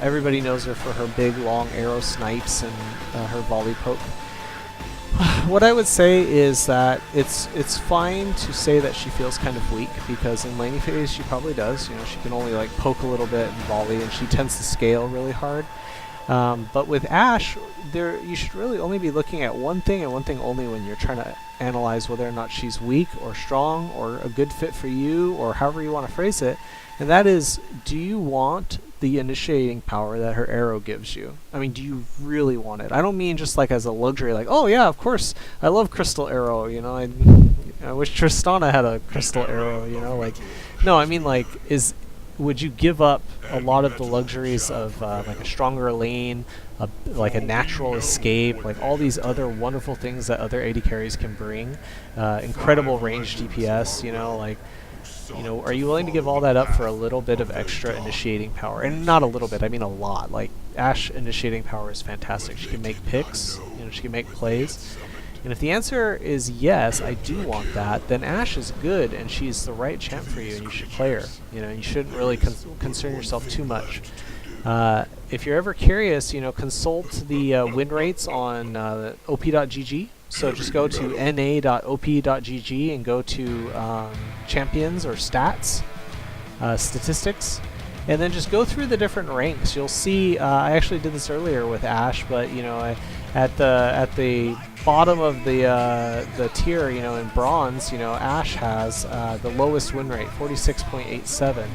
A: Everybody knows her for her big, long arrow snipes and her volley poke. What I would say is that it's fine to say that she feels kind of weak, because in laning phase she probably does. You know, she can only like poke a little bit and volley, and she tends to scale really hard. But with Ashe, you should really only be looking at one thing and one thing only when you're trying to analyze whether or not she's weak or strong or a good fit for you, or however you want to phrase it. And that is, do you want the initiating power that her arrow gives you? I mean, do you really want it? I don't mean just like as a luxury, like, oh yeah, of course, I love Crystal Arrow, you know, I wish Tristana had a Crystal Arrow, you know, like, no, I mean, like, would you give up a lot of the luxuries of like a stronger lane, like a natural escape, like all these other wonderful things that other AD carries can bring, incredible range DPS, you know, like, you know, are you willing to give all that up for a little bit of extra initiating power? And not a little bit, I mean a lot. Like, Ashe initiating power is fantastic. She can make picks, you know, she can make plays. And if the answer is yes, I do want that, then Ashe is good and she's the right champ for you and you should play her. You know, you shouldn't really concern yourself too much. If you're ever curious, you know, consult the win rates on op.gg. So just go to na.op.gg and go to champions or stats, statistics, and then just go through the different ranks. You'll see, I actually did this earlier with Ashe, but you know, at the bottom of the tier, you know, in bronze, you know, Ashe has the lowest win rate, 46.87.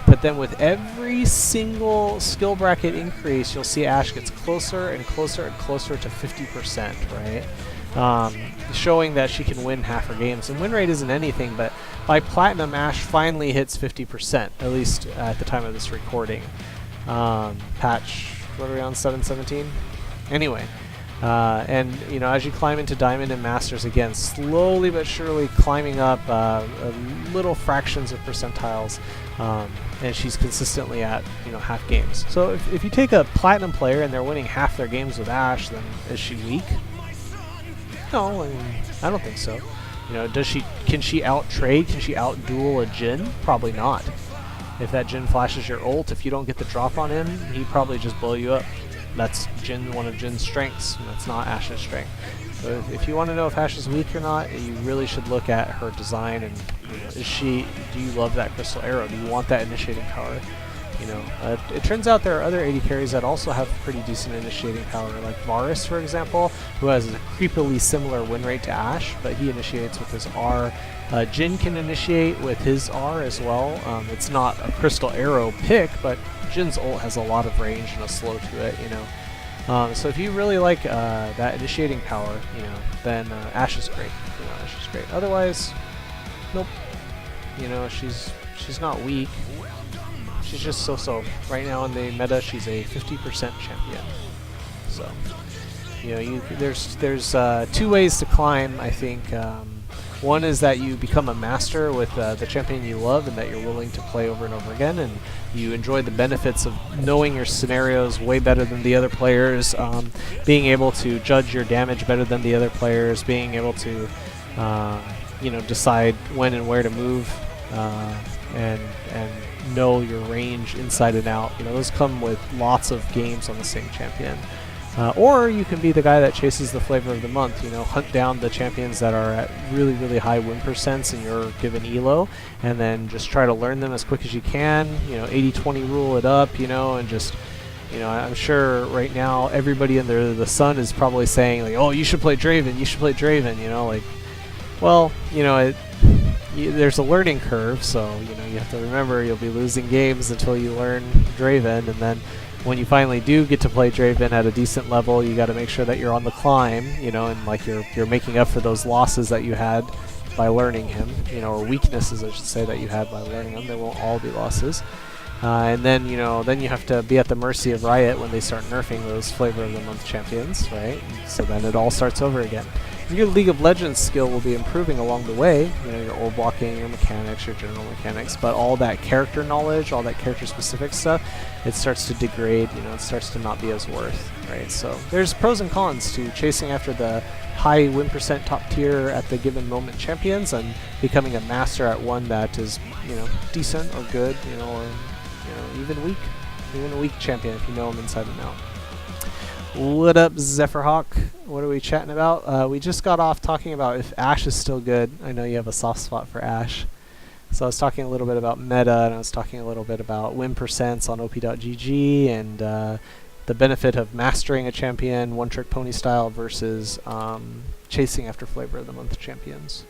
A: But then with every single skill bracket increase, you'll see Ashe gets closer and closer and closer to 50%, right? Showing that she can win half her games. And win rate isn't anything, but by Platinum, Ashe finally hits 50%, at least at the time of this recording. Patch, what are we on, 7.17? Anyway, and you know, as you climb into Diamond and Masters, again, slowly but surely climbing up little fractions of percentiles, and she's consistently at, you know, half games. So if you take a Platinum player and they're winning half their games with Ashe, then is she weak? No, I mean, I don't think so. You know, can she out-trade? Can out duel a Jhin? Probably not. If that Jhin flashes your ult, if you don't get the drop on him, he'd probably just blow you up. That's one of Jin's strengths, and that's not Ashe's strength. So if you want to know if Ashe is weak or not, you really should look at her design and, you know, do you love that Crystal Arrow? Do you want that initiating power? You know, it turns out there are other AD carries that also have pretty decent initiating power, like Varus, for example, who has a creepily similar win rate to Ashe, but he initiates with his R. Jhin can initiate with his R as well. It's not a Crystal Arrow pick, but Jin's ult has a lot of range and a slow to it, you know. So if you really like that initiating power, you know, then Ashe is great. You know, Ashe is great. Otherwise, nope. You know, she's not weak. She's just so-so. Right now in the meta, she's a 50% champion. So, you know, there's two ways to climb, I think. One is that you become a master with the champion you love and that you're willing to play over and over again, and you enjoy the benefits of knowing your scenarios way better than the other players, being able to judge your damage better than the other players, being able to, you know, decide when and where to move. and know your range inside and out. You know, those come with lots of games on the same champion. Or you can be the guy that chases the flavor of the month, you know, hunt down the champions that are at really, really high win percents in your given elo, and then just try to learn them as quick as you can, you know, 80-20 rule it up, you know, and just, you know, I'm sure right now everybody under the sun is probably saying, like, oh, you should play Draven, you should play Draven, you know, like, well, you know, there's a learning curve, so, you know, you have to remember you'll be losing games until you learn Draven, and then when you finally do get to play Draven at a decent level, you got to make sure that you're on the climb, you know, and like you're making up for those losses that you had by learning him, you know, or weaknesses, I should say, that you had by learning him. They won't all be losses. And then, you know, then you have to be at the mercy of Riot when they start nerfing those Flavor of the Month champions, right? So then it all starts over again. Your League of Legends skill will be improving along the way, you know, your orb blocking, your mechanics, your general mechanics, but all that character knowledge, all that character-specific stuff, it starts to degrade, you know, it starts to not be as worth, right? So there's pros and cons to chasing after the high win percent top tier at the given moment champions and becoming a master at one that is, you know, decent or good, you know, or, you know, even a weak champion if you know him inside and out. What up, Zephyrhawk? What are we chatting about? We just got off talking about if Ashe is still good. I know you have a soft spot for Ashe. So I was talking a little bit about meta, and I was talking a little bit about win percents on op.gg, and the benefit of mastering a champion one-trick pony style versus chasing after Flavor of the Month champions.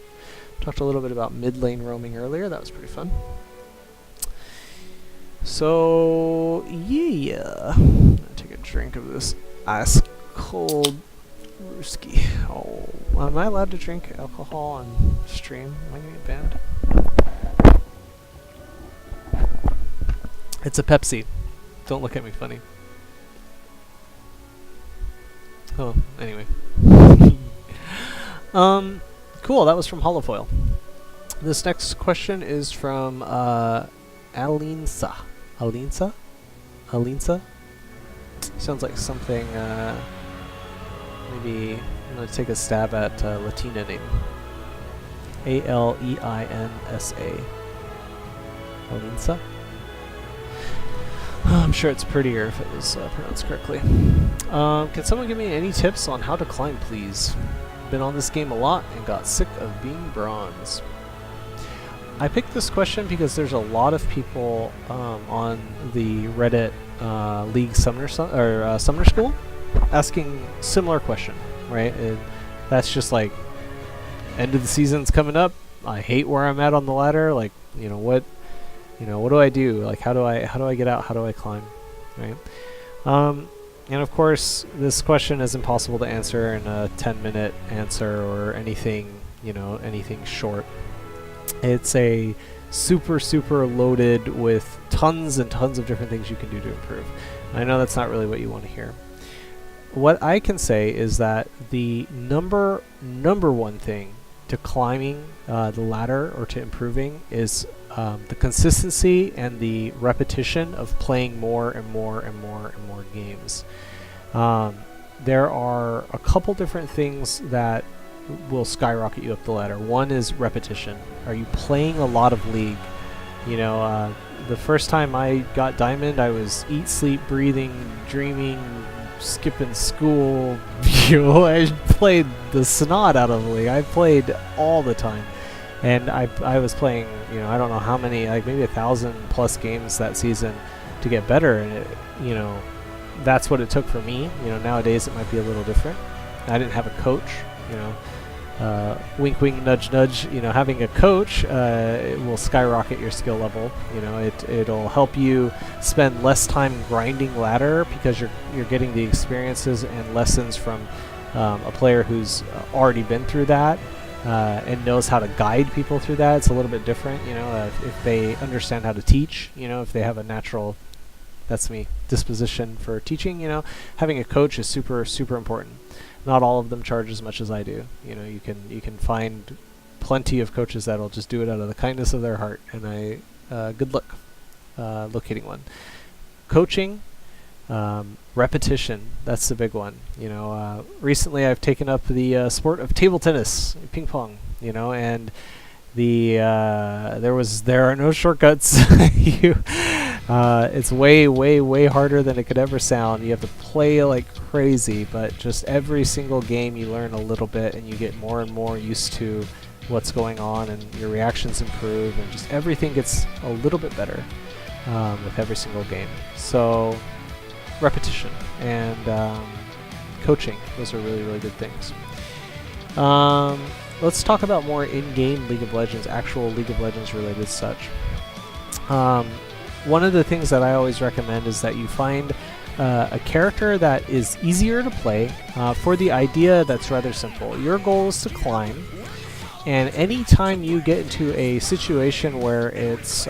A: Talked a little bit about mid lane roaming earlier. That was pretty fun. So, yeah. I'm going to take a drink of this ice cold brewski. Oh, am I allowed to drink alcohol on stream? Am I going to get banned? It's a Pepsi. Don't look at me funny. Oh, anyway. Cool, that was from Holofoil. This next question is from Alinsa. Alinsa? Sounds like something, maybe I'm going to take a stab at Latina name. Aleinsa. Alinsa? I'm sure it's prettier if it was pronounced correctly. Can someone give me any tips on how to climb, please? Been on this game a lot and got sick of being bronze. I picked this question because there's a lot of people on the Reddit League Summoner School asking similar question, right? That's just like, end of the season's coming up. I hate where I'm at on the ladder. Like, what do I do? Like, how do I get out? How do I climb? Right? And of course, this question is impossible to answer in a 10-minute answer or anything short. It's a super loaded with tons and tons of different things you can do to improve. I know that's not really what you want to hear. What I can say is that the number one thing to climbing the ladder or to improving is the consistency and the repetition of playing more and more games. There are a couple different things that will skyrocket you up the ladder. One is repetition. Are you playing a lot of League? The first time I got Diamond, I was eat, sleep, breathing, dreaming, skipping school. I played the snot out of League. I played all the time. And I was playing, I don't know how many, like maybe 1,000+ games that season to get better. And it, that's what it took for me. Nowadays it might be a little different. I didn't have a coach, wink, wink, nudge, nudge. Having a coach, it will skyrocket your skill level. It'll help you spend less time grinding ladder because you're getting the experiences and lessons from a player who's already been through that. And knows how to guide people through that. It's a little bit different, if they understand how to teach, if they have a natural, that's me, disposition for teaching, having a coach is super important. Not all of them charge as much as I do. You can find plenty of coaches that'll just do it out of the kindness of their heart, and good luck locating one. Coaching, repetition, that's the big one. Recently I've taken up the sport of table tennis, ping pong, and There are no shortcuts. It's way harder than it could ever sound. You have to play like crazy, but just every single game you learn a little bit, and you get more and more used to what's going on, and your reactions improve, and just everything gets a little bit better with every single game. So repetition and coaching, those are really good things. Let's talk about more in-game League of Legends, actual League of Legends related such. One of the things that I always recommend is that you find a character that is easier to play for the idea that's rather simple. Your goal is to climb, and anytime you get into a situation where it's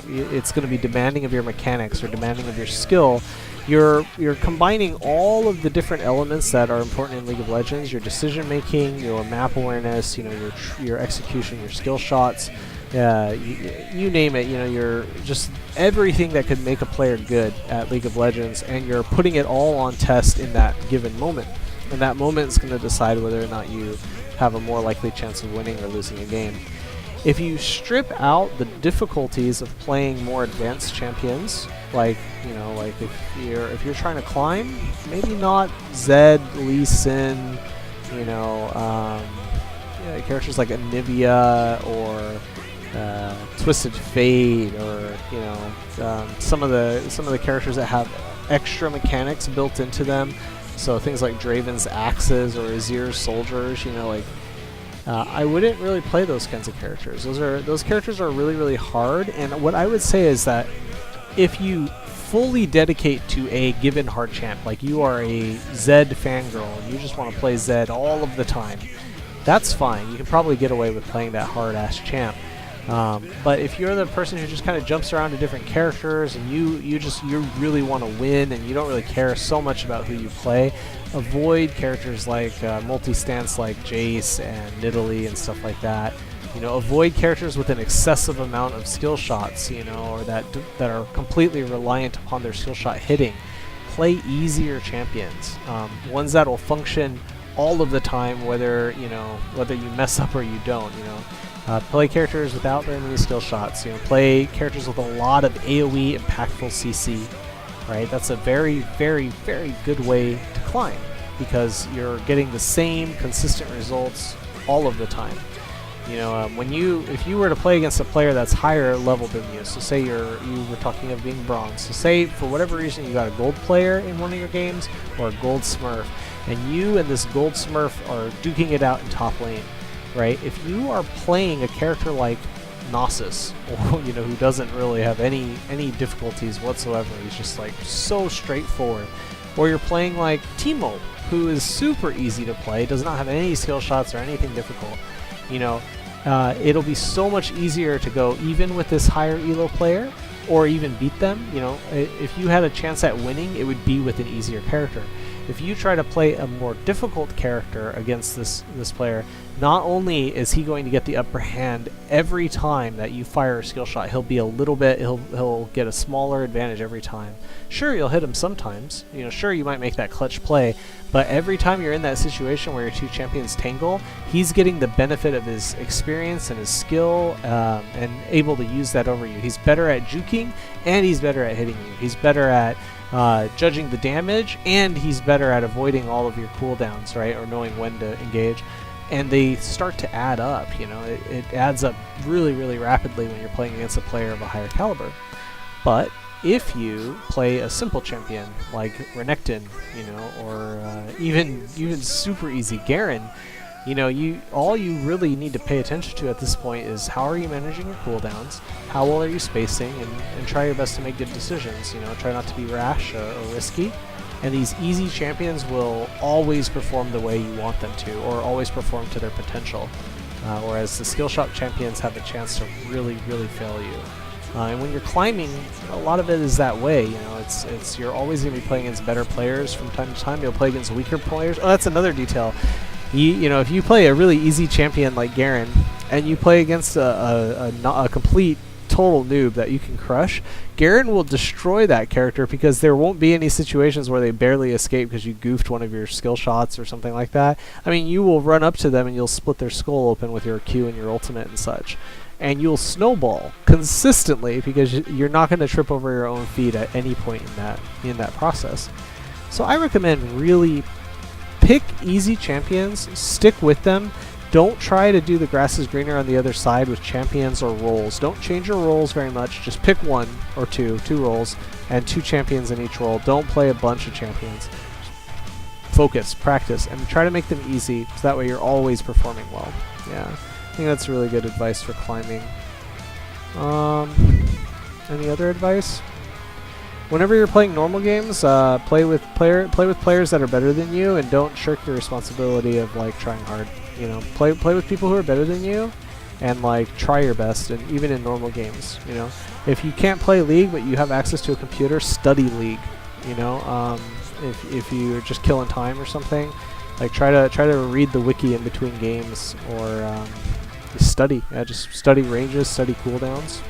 A: it's going to be demanding of your mechanics or demanding of your skill, you're combining all of the different elements that are important in League of Legends: your decision making, your map awareness, your execution, your skill shots, you name it. You're just everything that could make a player good at League of Legends, and you're putting it all on test in that given moment. And that moment is going to decide whether or not you have a more likely chance of winning or losing a game. If you strip out the difficulties of playing more advanced champions, like if you're trying to climb, maybe not Zed, Lee Sin, characters like Anivia or Twisted Fate, or some of the characters that have extra mechanics built into them. So things like Draven's Axes or Azir's Soldiers, I wouldn't really play those kinds of characters. Those characters are really hard, and what I would say is that if you fully dedicate to a given hard champ, like you are a Zed fangirl and you just want to play Zed all of the time, that's fine. You can probably get away with playing that hard-ass champ. But if you're the person who just kind of jumps around to different characters and you really want to win and you don't really care so much about who you play, avoid characters like multi-stance like Jace and Nidalee and stuff like that. Avoid characters with an excessive amount of skill shots, or that are completely reliant upon their skill shot hitting. Play easier champions, ones that will function all of the time, whether you mess up or you don't. Play characters without very many skill shots. Play characters with a lot of AoE impactful CC. Right, that's a very good way to climb, because you're getting the same consistent results all of the time. If you were to play against a player that's higher level than you, so say you were talking of being bronze, so say for whatever reason you got a gold player in one of your games or a gold smurf, and you and this gold smurf are duking it out in top lane, right? If you are playing a character like Gnosis, who doesn't really have any difficulties whatsoever, he's just like so straightforward, or you're playing like Teemo, who is super easy to play, does not have any skill shots or anything difficult, it'll be so much easier to go even with this higher elo player, or even beat them. If you had a chance at winning, it would be with an easier character. If you try to play a more difficult character against this player, not only is he going to get the upper hand every time that you fire a skill shot, he'll get a smaller advantage every time. Sure, you'll hit him sometimes. Sure, you might make that clutch play, but every time you're in that situation where your two champions tangle, he's getting the benefit of his experience and his skill, and able to use that over you. He's better at juking, and he's better at hitting you. He's better at judging the damage, and he's better at avoiding all of your cooldowns, right, or knowing when to engage. And they start to add up. It adds up really rapidly when you're playing against a player of a higher caliber. But if you play a simple champion like Renekton, or even super easy Garen, all you really need to pay attention to at this point is how are you managing your cooldowns, how well are you spacing, and try your best to make good decisions. Try not to be rash or risky. And these easy champions will always perform the way you want them to, or always perform to their potential. Whereas the skill shot champions have a chance to really fail you. And when you're climbing, a lot of it is that way. You're always going to be playing against better players from time to time. You'll play against weaker players. Oh, that's another detail. If you play a really easy champion like Garen, and you play against a complete total noob that you can crush, Garen will destroy that character because there won't be any situations where they barely escape because you goofed one of your skill shots or something like that. I mean, you will run up to them and you'll split their skull open with your Q and your ultimate and such. And you'll snowball consistently because you're not going to trip over your own feet at any point in that process. So I recommend really pick easy champions, stick with them. Don't try to do the grass is greener on the other side with champions or roles. Don't change your roles very much. Just pick one or two roles, and 2 champions in each role. Don't play a bunch of champions. Focus, practice, and try to make them easy, so that way you're always performing well. Yeah, I think that's really good advice for climbing. Any other advice? Whenever you're playing normal games, play with players that are better than you, and don't shirk your responsibility of like trying hard. You know, play with people who are better than you, and like try your best. And even in normal games, you know, if you can't play League but you have access to a computer, study League. You know, if you're just killing time or something, like try to read the wiki in between games, or just study. Yeah, just study ranges, study cooldowns.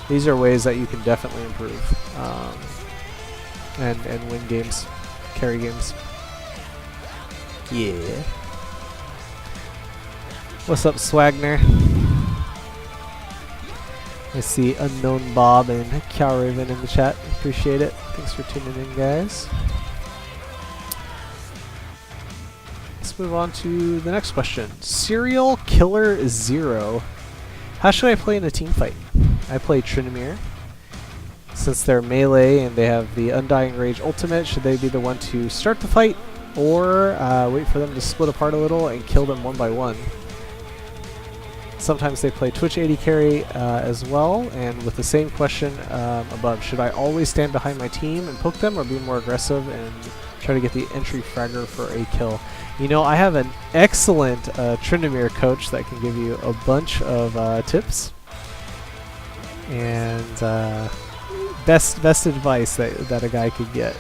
A: These are ways that you can definitely improve and win games, carry games. Yeah. What's up, Swagner? I see Unknown Bob and Cow Raven in the chat. Appreciate it. Thanks for tuning in, guys. Let's move on to the next question. Serial Killer 0. How should I play in a team fight? I play Tryndamere. Since they're melee and they have the Undying Rage ultimate, should they be the one to start the fight, or wait for them to split apart a little and kill them one by one? Sometimes they play Twitch AD carry as well, and with the same question above, should I always stand behind my team and poke them, or be more aggressive and try to get the entry fragger for a kill? You know, I have an excellent Tryndamere coach that can give you a bunch of tips and best advice that a guy could get.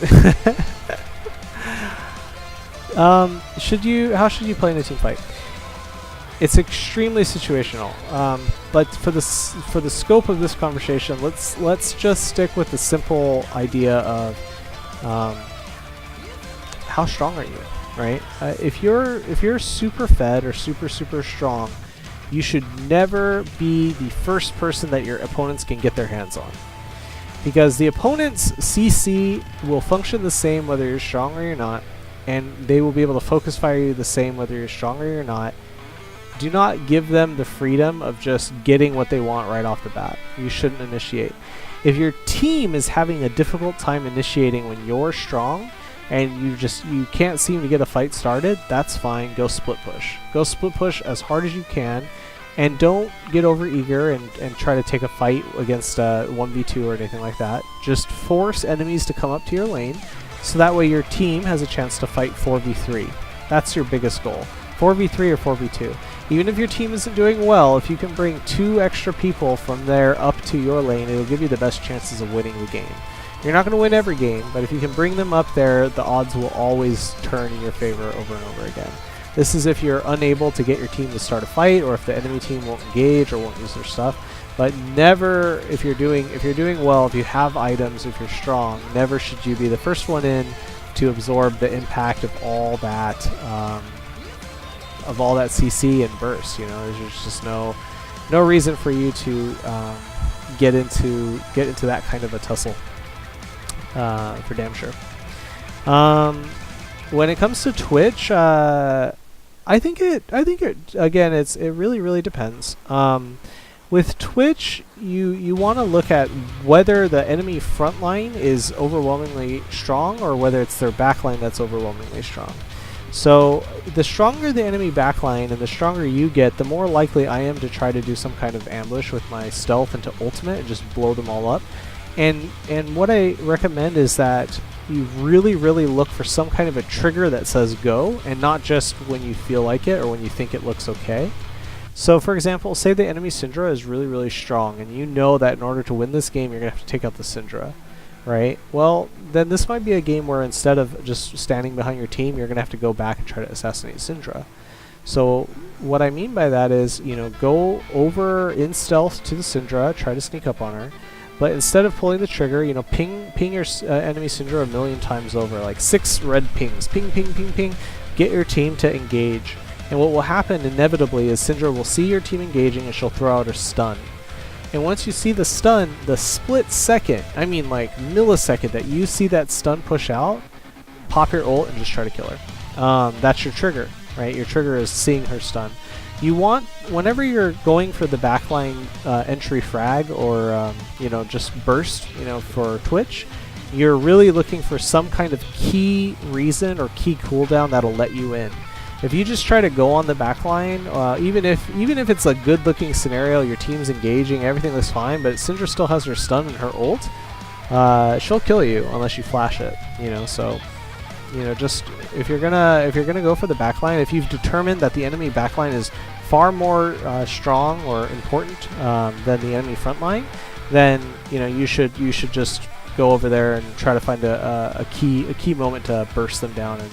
A: How should you play in a team fight? It's extremely situational, but for the scope of this conversation, let's just stick with the simple idea of how strong are you, right? If you're super fed or super strong, you should never be the first person that your opponents can get their hands on, because the opponent's CC will function the same whether you're strong or you're not, and they will be able to focus fire you the same whether you're strong or you're not. Do not give them the freedom of just getting what they want right off the bat. You shouldn't initiate. If your team is having a difficult time initiating when you're strong and you can't seem to get a fight started, that's fine. Go split push. Go split push as hard as you can, and don't get over eager and try to take a fight against 1v2 or anything like that. Just force enemies to come up to your lane, so that way your team has a chance to fight 4v3. That's your biggest goal. 4v3 or 4v2. Even if your team isn't doing well, if you can bring 2 extra people from there up to your lane, it'll give you the best chances of winning the game. You're not going to win every game, but if you can bring them up there, the odds will always turn in your favor over and over again. This is if you're unable to get your team to start a fight, or if the enemy team won't engage or won't use their stuff. But never, if you're doing well, if you have items, if you're strong, never should you be the first one in to absorb the impact of all that CC and burst. You know, there's just no reason for you to get into that kind of a tussle, for damn sure. When it comes to Twitch, I think it again, it really depends. With Twitch, you want to look at whether the enemy front line is overwhelmingly strong or whether it's their backline that's overwhelmingly strong. So the stronger the enemy backline and the stronger you get, the more likely I am to try to do some kind of ambush with my stealth into ultimate and just blow them all up. And what I recommend is that you really look for some kind of a trigger that says go, and not just when you feel like it or when you think it looks okay. So for example, say the enemy Syndra is really strong, and you know that in order to win this game you're going to have to take out the Syndra, right? Well, then this might be a game where instead of just standing behind your team, you're going to have to go back and try to assassinate Syndra. So what I mean by that is, you know, go over in stealth to the Syndra, try to sneak up on her, but instead of pulling the trigger, you know, ping your enemy Syndra a million times over, like 6 red pings, ping, ping, ping, ping. Get your team to engage, and what will happen inevitably is Syndra will see your team engaging and she'll throw out her stun. And once you see the stun, the split second, I mean like millisecond that you see that stun push out, pop your ult and just try to kill her. That's your trigger, right? Your trigger is seeing her stun. You want, whenever you're going for the backline entry frag or, you know, just burst, you know, for Twitch, you're really looking for some kind of key reason or key cooldown that'll let you in. If you just try to go on the backline, even if it's a good-looking scenario, your team's engaging, everything looks fine, but Syndra still has her stun and her ult, she'll kill you unless you flash it. You know, so you know, just if you're gonna go for the backline, if you've determined that the enemy backline is far more strong or important than the enemy frontline, then you know you should just go over there and try to find a key moment to burst them down and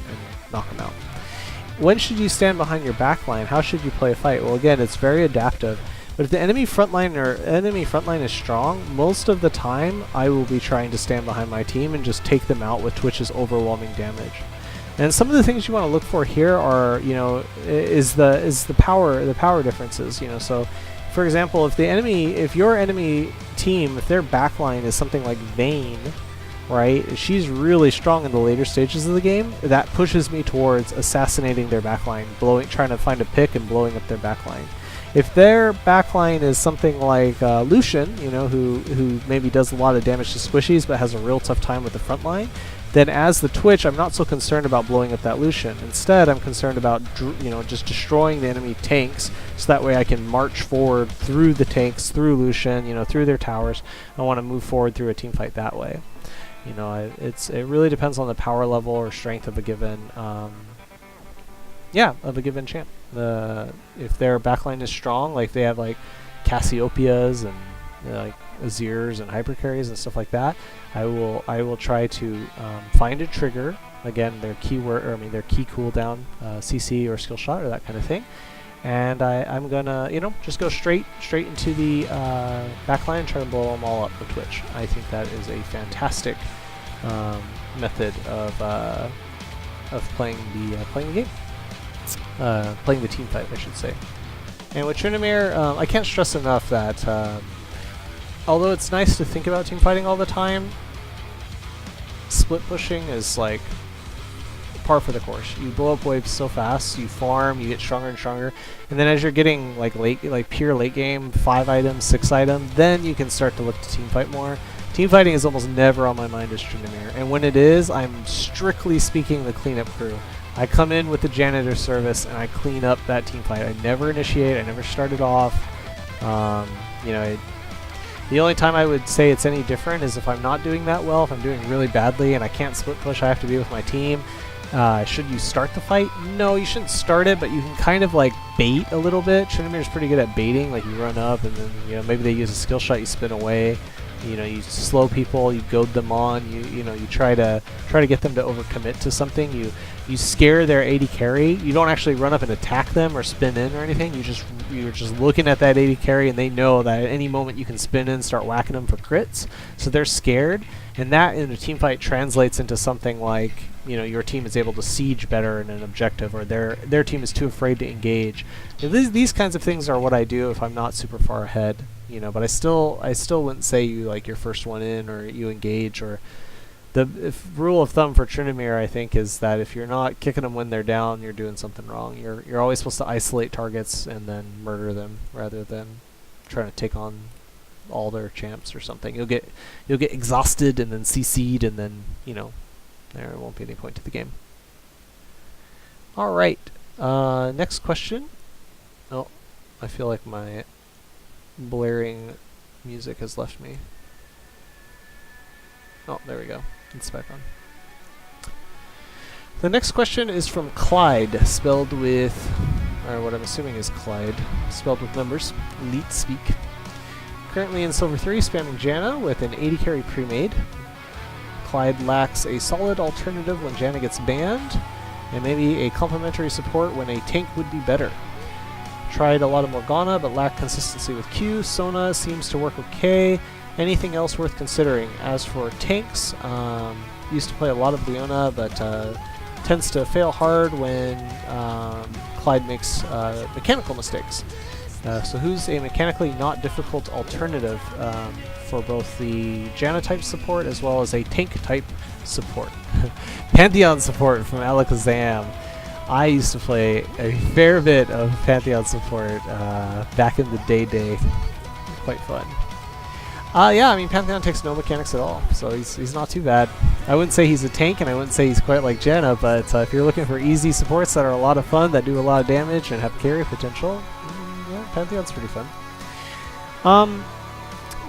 A: knock them out. When should you stand behind your backline? How should you play a fight? Well, again, it's very adaptive. But if the enemy frontline is strong, most of the time I will be trying to stand behind my team and just take them out with Twitch's overwhelming damage. And some of the things you want to look for here are, you know, is the power differences. You know, so for example, if your enemy team, if their backline is something like Vayne, right, she's really strong in the later stages of the game, that pushes me towards assassinating their backline, trying to find a pick and blowing up their backline. If their backline is something like Lucian, you know, who maybe does a lot of damage to squishies but has a real tough time with the front line, then as the Twitch, I'm not so concerned about blowing up that Lucian. Instead, I'm concerned about just destroying the enemy tanks, so that way I can march forward through the tanks, through Lucian, you know, through their towers. I want to move forward through a team fight that way. You know, it really depends on the power level or strength of a given champ. If their backline is strong, like they have like Cassiopeias and like Azirs and hypercarries and stuff like that, I will try to find a trigger. Again, their key cooldown, CC or skill shot or that kind of thing. And I'm gonna, you know, just go straight into the backline and try to blow them all up with Twitch. I think that is a fantastic method of playing the game, playing the team fight, I should say. And with Tryndamere, I can't stress enough that although it's nice to think about team fighting all the time, split pushing is like par for the course. You blow up waves so fast, you farm, you get stronger and stronger, and then as you're getting like pure late game, 5 items, 6 items, then you can start to look to team fight more. Team fighting is almost never on my mind as Tryndamere, and when it is, I'm strictly speaking the cleanup crew. I come in with the janitor service and I clean up that team fight. I never initiate, I never start it off. You know, the only time I would say it's any different is if I'm not doing that well, if I'm doing really badly and I can't split push, I have to be with my team. Should you start the fight? No, you shouldn't start it, but you can kind of like bait a little bit. Tryndamere's pretty good at baiting, like you run up and then, you know, maybe they use a skill shot, you spin away. You know, you slow people, you goad them on, you know, you try to get them to overcommit to something. You scare their AD carry. You don't actually run up and attack them or spin in or anything. You're just looking at that AD carry, and they know that at any moment you can spin in, start whacking them for crits. So they're scared, and that in a team fight translates into something like, you know, your team is able to siege better in an objective, or their team is too afraid to engage. You know, these kinds of things are what I do if I'm not super far ahead. You know, but I still wouldn't say you like your first one in or you engage. Or the rule of thumb for Tryndamere, I think, is that if you're not kicking them when they're down, you're doing something wrong. You're always supposed to isolate targets and then murder them rather than trying to take on all their champs or something. You'll get exhausted and then CC'd, and then, you know, there won't be any point to the game. All right, next question. Oh, I feel like my blaring music has left me. Oh, there we go. It's back on. The next question is from Clyde, spelled with, or what I'm assuming is Clyde, spelled with numbers. Elite speak. Currently in Silver 3, spamming Janna with an 80 carry pre-made. Clyde lacks a solid alternative when Janna gets banned, and maybe a complementary support when a tank would be better. Tried a lot of Morgana, but lacked consistency with Q. Sona seems to work okay. Anything else worth considering? As for tanks, used to play a lot of Leona, but tends to fail hard when Clyde makes mechanical mistakes. So who's a mechanically not difficult alternative for both the Janna type support as well as a tank type support? Pantheon support from Alakazam. I used to play a fair bit of Pantheon support back in the day. Quite fun. Yeah, I mean, Pantheon takes no mechanics at all, so he's not too bad. I wouldn't say he's a tank, and I wouldn't say he's quite like Janna, but if you're looking for easy supports that are a lot of fun, that do a lot of damage, and have carry potential, yeah, Pantheon's pretty fun.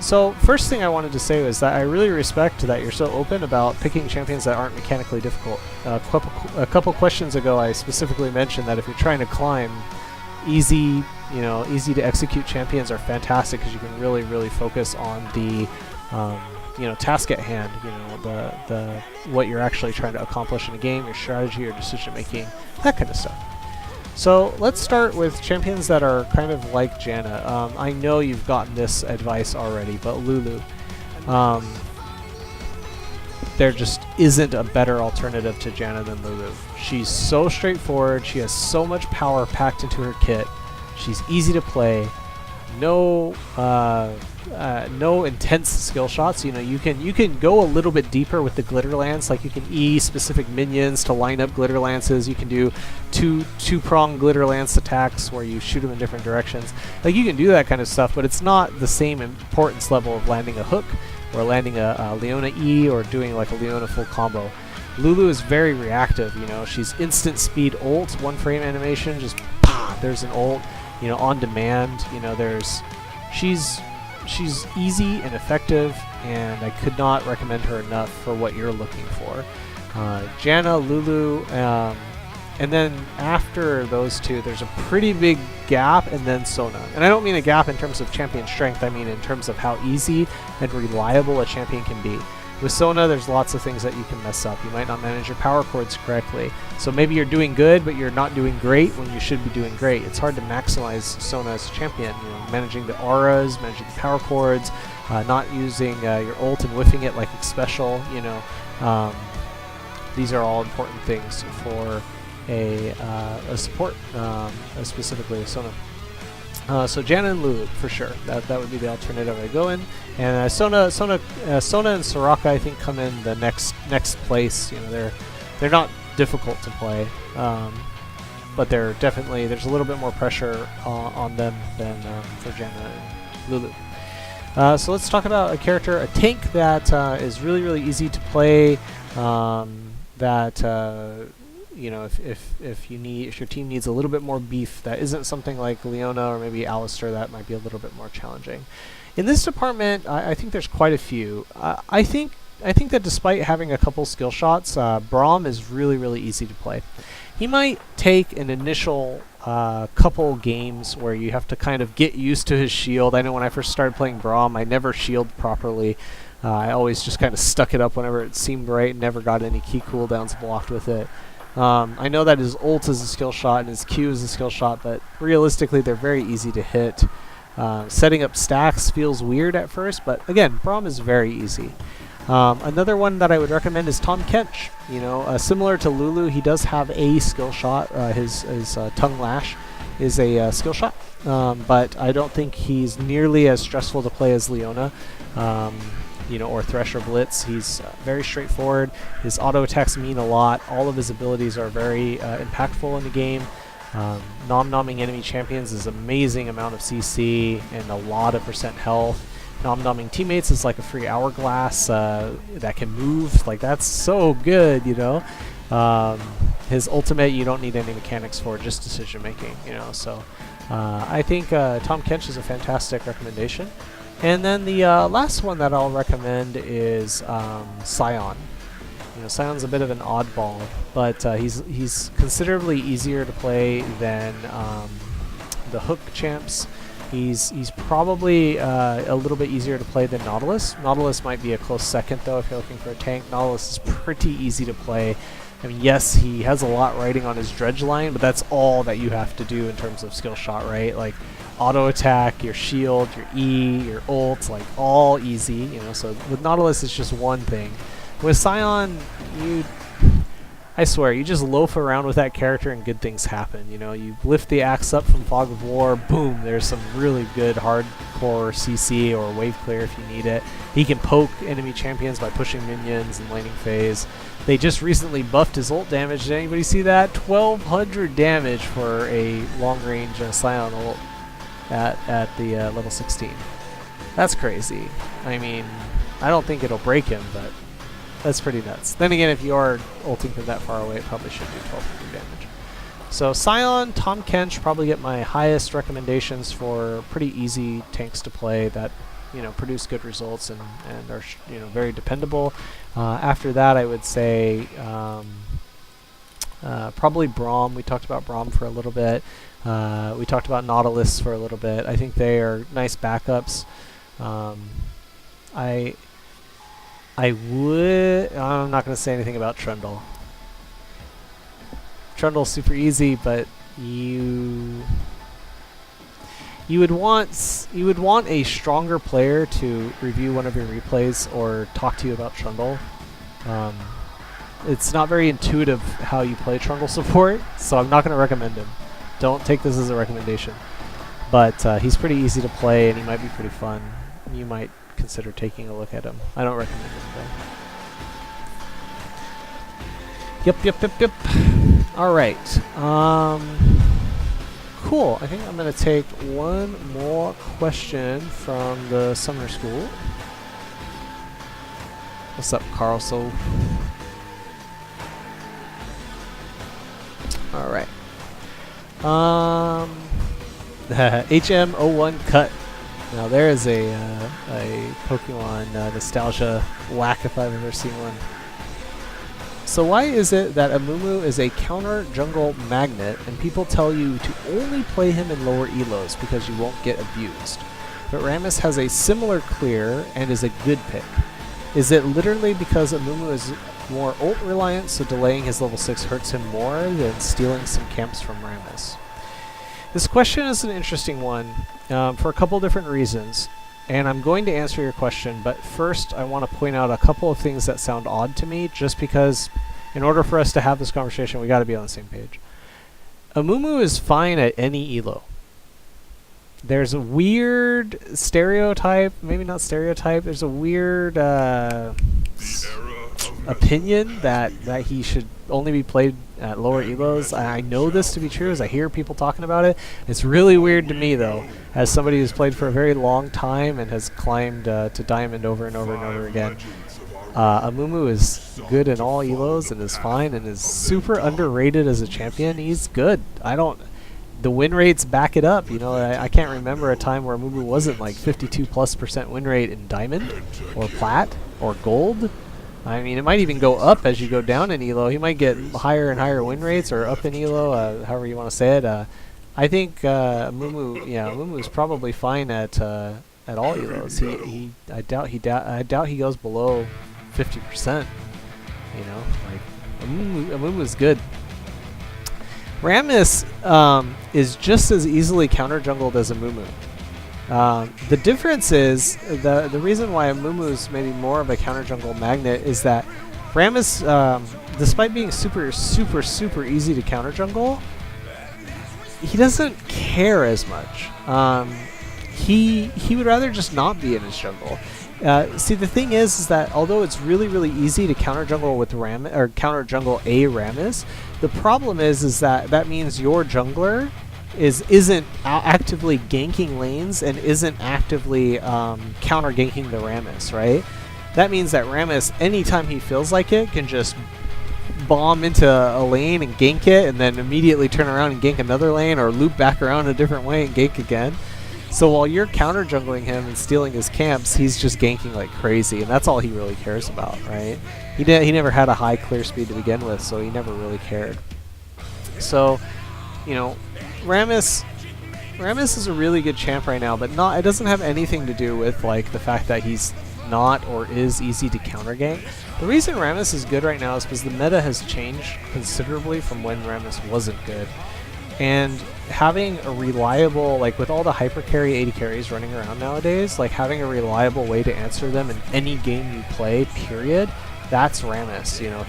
A: So first thing I wanted to say was that I really respect that you're so open about picking champions that aren't mechanically difficult. A couple questions ago, I specifically mentioned that if you're trying to climb, easy to execute champions are fantastic because you can really focus on the task at hand. The what you're actually trying to accomplish in a game, your strategy, your decision making, that kind of stuff. So let's start with champions that are kind of like Janna. I know you've gotten this advice already, but Lulu. There just isn't a better alternative to Janna than Lulu. She's so straightforward, she has so much power packed into her kit, she's easy to play, no intense skill shots. You can go a little bit deeper with the glitter lance, like you can E specific minions to line up glitter lances. You can do two-prong glitter lance attacks where you shoot them in different directions. Like you can do that kind of stuff, but it's not the same importance level of landing a hook or landing a Leona E or doing like a Leona full combo. Lulu is very reactive. She's instant speed ult, 1-frame animation, just there's an ult. On demand. She's easy and effective, and I could not recommend her enough for what you're looking for. Janna, Lulu, and then after those two, there's a pretty big gap, and then Sona. And I don't mean a gap in terms of champion strength, I mean in terms of how easy and reliable a champion can be. With Sona, there's lots of things that you can mess up. You might not manage your power chords correctly. So maybe you're doing good, but you're not doing great when you should be doing great. It's hard to maximize Sona as a champion. Managing the auras, managing the power chords, not using your ult and whiffing it like it's special. These are all important things for a support, specifically Sona. So Janna and Lulu for sure. That would be the alternative I go in. And Sona and Soraka I think come in the next place. They're not difficult to play, but they're definitely there's a little bit more pressure on them than for Janna and Lulu. So let's talk about a tank that is really easy to play. If your team needs a little bit more beef, that isn't something like Leona or maybe Alistair, that might be a little bit more challenging. In this department, I think there's quite a few. I think that despite having a couple skill shots, Braum is really easy to play. He might take an initial couple games where you have to kind of get used to his shield. I know when I first started playing Braum, I never shielded properly. I always just kind of stuck it up whenever it seemed right, never got any key cooldowns blocked with it. I know that his ult is a skill shot and his Q is a skill shot, but realistically they're very easy to hit. Setting up stacks feels weird at first, but again, Braum is very easy. Another one that I would recommend is Tahm Kench. Similar to Lulu, he does have a skill shot. His Tongue Lash is a skill shot, but I don't think he's nearly as stressful to play as Leona. Or Thresh or Blitz. He's very straightforward. His auto attacks mean a lot. All of his abilities are very impactful in the game. Nom-nomming enemy champions is amazing amount of CC and a lot of % health. Nom-nomming teammates is like a free hourglass that can move. Like, that's so good, His ultimate, you don't need any mechanics for, just decision making, So I think Tahm Kench is a fantastic recommendation. And then the last one that I'll recommend is Sion. Sion's a bit of an oddball, but he's considerably easier to play than the Hook champs. He's probably a little bit easier to play than Nautilus. Nautilus might be a close second though if you're looking for a tank. Nautilus is pretty easy to play. I mean, yes, he has a lot riding on his dredge line, but that's all that you have to do in terms of skill shot, right? Like auto attack, your shield, your E, your ult, like all easy, you know. So with Nautilus, it's just one thing. With Scion, I swear, you just loaf around with that character and good things happen. You know, you lift the axe up from Fog of War, boom, there's some really good hardcore CC or wave clear if you need it. He can poke enemy champions by pushing minions and laning phase. They just recently buffed his ult damage. Did anybody see that? 1200 damage for a long range Scion ult at the level 16. That's crazy. I mean, I don't think it'll break him, but that's pretty nuts. Then again, if you are ulting from that far away, it probably should do 1200 damage. So Scion, Tahm Kench probably get my highest recommendations for pretty easy tanks to play that, you know, produce good results and are you know, very dependable. After that, I would say probably Braum. We talked about Braum for a little bit. We talked about Nautilus for a little bit. I think they are nice backups. I'm not going to say anything about Trundle. Trundle's super easy, but you would want a stronger player to review one of your replays or talk to you about Trundle. It's not very intuitive how you play Trundle support, so I'm not going to recommend him. Don't take this as a recommendation. But he's pretty easy to play, and he might be pretty fun. You might consider taking a look at him. I don't recommend him though. Yep. Alright. Cool. I think I'm going to take one more question from the summer school. What's up, Carlso? Alright. HM01 cut. Now there is a Pokemon nostalgia whack if I've ever seen one. So why is it that Amumu is a counter jungle magnet and people tell you to only play him in lower elos because you won't get abused? But Rammus has a similar clear and is a good pick. Is it literally because Amumu is more ult reliant, so delaying his level 6 hurts him more than stealing some camps from Rammus? This question is an interesting one for a couple different reasons, and I'm going to answer your question, but first I want to point out a couple of things that sound odd to me, just because in order for us to have this conversation, we got to be on the same page. Amumu is fine at any elo. There's a weird stereotype, maybe not stereotype, there's a weird opinion that he should only be played at lower elos. I know this to be true as I hear people talking about it. It's really weird to me though, as somebody who's played for a very long time and has climbed to Diamond over and over and over again. Amumu is good in all elos and is fine and is super underrated as a champion. He's good. The win rates back it up. You know, I can't remember a time where Amumu wasn't like 52+% win rate in Diamond or Plat or Gold. I mean, it might even go up as you go down in elo. He might get higher and higher win rates, or up in elo, however you want to say it. I think Amumu is probably fine at all elos. I doubt he goes below 50%. You know, like Amumu is good. Rammus is just as easily counter jungled as Amumu. The difference is, the reason why Amumu is maybe more of a counter jungle magnet is that Rammus, despite being super easy to counter jungle, he doesn't care as much. He would rather just not be in his jungle. See, the thing is that although it's really easy to counter jungle with Rammus, or counter jungle a Rammus, the problem is that means your jungler isn't actively ganking lanes and isn't actively counter ganking the Rammus, right? That means that Rammus, anytime he feels like it, can just bomb into a lane and gank it, and then immediately turn around and gank another lane, or loop back around a different way and gank again. So while you're counter jungling him and stealing his camps, he's just ganking like crazy, and that's all he really cares about, right? He never had a high clear speed to begin with, so he never really cared. So, you know, Rammus is a really good champ right now, but it doesn't have anything to do with like the fact that he's not or is easy to counter gank. The reason Rammus is good right now is because the meta has changed considerably from when Rammus wasn't good. And having a reliable, like with all the hyper carry AD carries running around nowadays, like having a reliable way to answer them in any game you play, period, that's Rammus. You know,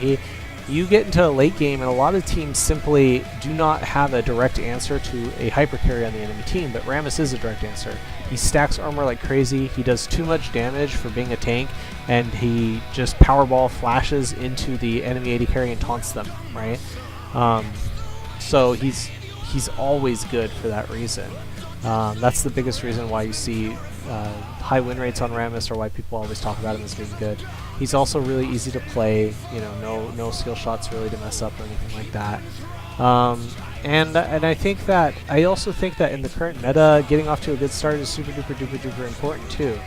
A: you get into a late game and a lot of teams simply do not have a direct answer to a hyper carry on the enemy team, but Rammus is a direct answer. He stacks armor like crazy, he does too much damage for being a tank, and he just powerball flashes into the enemy AD carry and taunts them, right? So he's always good for that reason. That's the biggest reason why you see high win rates on Rammus, or why people always talk about him as being good. He's also really easy to play, you know, no skill shots really to mess up or anything like that. And I also think that in the current meta, getting off to a good start is super duper duper duper important too.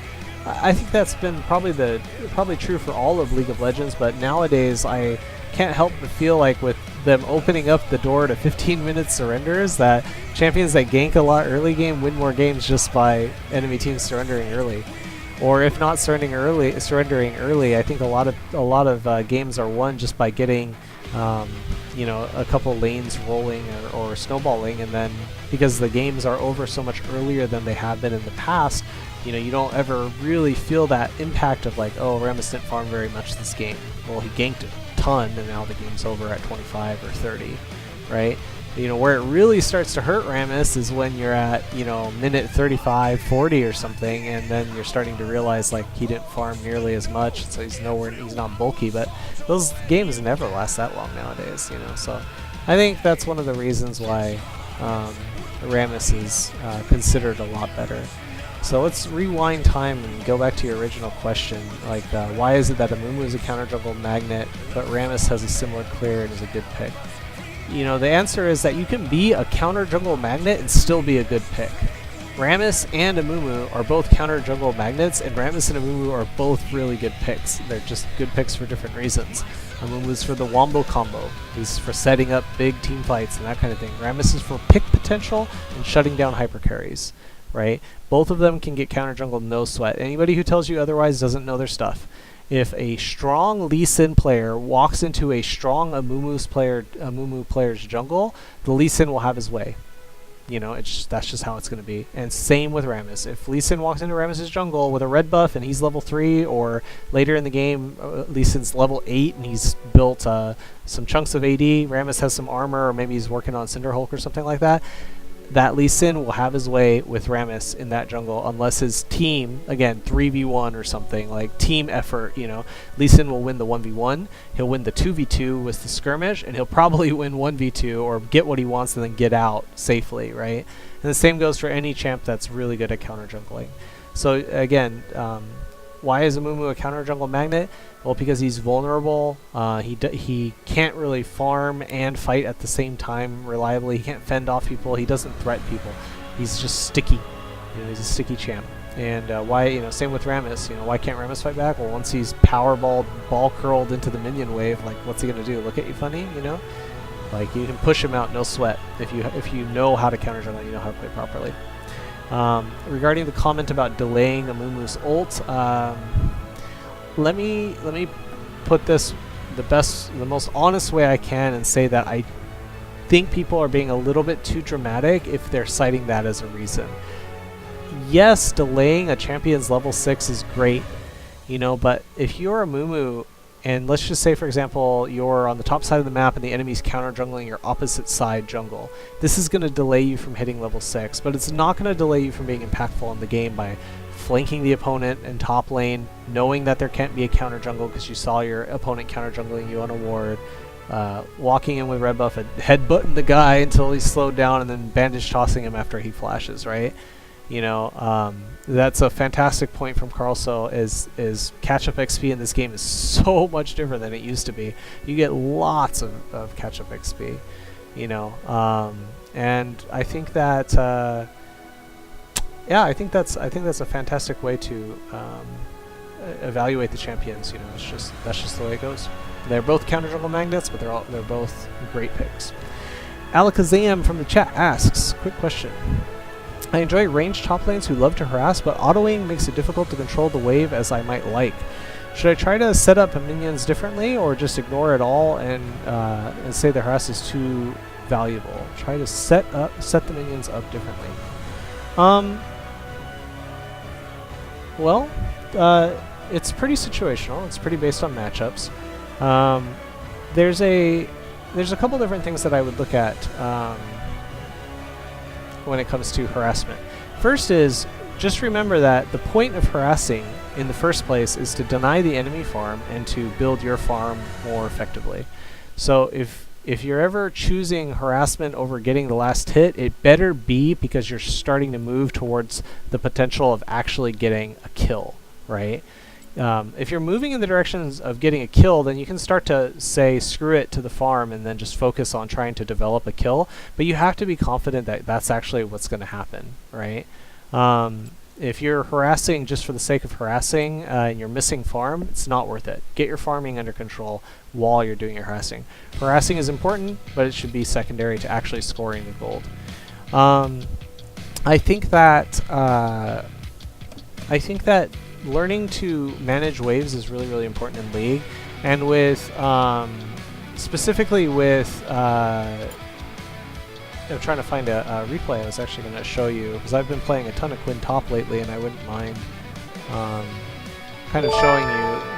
A: I think that's been probably true for all of League of Legends, but nowadays I can't help but feel like with them opening up the door to 15-minute surrenders, that champions that gank a lot early game win more games just by enemy teams surrendering early. Or if not surrendering early, I think a lot of games are won just by getting you know, a couple lanes rolling or snowballing, and then because the games are over so much earlier than they have been in the past, you know, you don't ever really feel that impact of like, oh, Rammus didn't farm very much this game. Well, he ganked a ton, and now the game's over at 25 or 30, right? You know, where it really starts to hurt Rammus is when you're at, you know, minute 35, 40 or something, and then you're starting to realize like he didn't farm nearly as much, so he's not bulky. But those games never last that long nowadays, you know. So I think that's one of the reasons why Rammus is considered a lot better. So let's rewind time and go back to your original question, like why is it that Amumu is a counter jungle magnet, but Rammus has a similar clear and is a good pick? You know, the answer is that you can be a counter jungle magnet and still be a good pick. Rammus and Amumu are both counter jungle magnets, and Rammus and Amumu are both really good picks. They're just good picks for different reasons. Amumu's for the wombo combo. He's for setting up big team fights and that kind of thing. Rammus is for pick potential and shutting down hyper carries. Right? Both of them can get counter jungle no sweat. Anybody who tells you otherwise doesn't know their stuff. If a strong Lee Sin player walks into a strong Amumu player's jungle, the Lee Sin will have his way. You know, that's just how it's going to be. And same with Rammus. If Lee Sin walks into Rammus' jungle with a red buff and he's level 3, or later in the game Lee Sin's level 8 and he's built some chunks of AD, Rammus has some armor, or maybe he's working on Cinderhulk or something like that, that Lee Sin will have his way with Rammus in that jungle, unless his team, again, 3v1 or something, like team effort, you know. Lee Sin will win the 1v1, he'll win the 2v2 with the skirmish, and he'll probably win 1v2 or get what he wants and then get out safely, right? And the same goes for any champ that's really good at counter jungling. So again, why is Amumu a counter jungle magnet? Well, because he's vulnerable. He can't really farm and fight at the same time reliably. He can't fend off people. He doesn't threat people. He's just sticky. You know, he's a sticky champ. And why? You know, same with Rammus. You know, why can't Rammus fight back? Well, once he's powerballed, ball curled into the minion wave, like what's he gonna do? Look at you funny? You know, like you can push him out no sweat if you know how to counter jungle. You know how to play properly. Regarding the comment about delaying Amumu's ult, let me put this the most honest way I can and say that I think people are being a little bit too dramatic if they're citing that as a reason. Yes, delaying a champion's level 6 is great, you know, but if you're Amumu, and let's just say, for example, you're on the top side of the map and the enemy's counter jungling your opposite side jungle, this is going to delay you from hitting level 6, but it's not going to delay you from being impactful in the game by flanking the opponent in top lane, knowing that there can't be a counter jungle because you saw your opponent counter jungling you on a ward, walking in with red buff and headbutting the guy until he's slowed down, and then bandage tossing him after he flashes, right? You know, that's a fantastic point from Carlso, is catch-up XP in this game is so much different than it used to be. You get lots of catch-up XP, you know, and I think that yeah, I think that's a fantastic way to evaluate the champions. You know, that's just the way it goes. They're both counter jungle magnets, but they're both great picks. Alakazam from the chat asks, quick question: I enjoy ranged top lanes who love to harass, but autoing makes it difficult to control the wave as I might like. Should I try to set up minions differently, or just ignore it all and say the harass is too valuable? Try to set the minions up differently. Well, it's pretty situational. It's pretty based on matchups. There's a couple different things that I would look at when it comes to harassment. First is, just remember that the point of harassing in the first place is to deny the enemy farm and to build your farm more effectively. So if you're ever choosing harassment over getting the last hit, it better be because you're starting to move towards the potential of actually getting a kill, right? If you're moving in the directions of getting a kill, then you can start to say screw it to the farm and then just focus on trying to develop a kill. But you have to be confident that that's actually what's going to happen, right? If you're harassing just for the sake of harassing and you're missing farm, it's not worth it. Get your farming under control while you're doing your harassing. Harassing is important, but it should be secondary to actually scoring the gold. I think that learning to manage waves is really, really important in League, and with specifically with I'm trying to find a replay I was actually going to show you, because I've been playing a ton of Quinn top lately, and I wouldn't mind kind of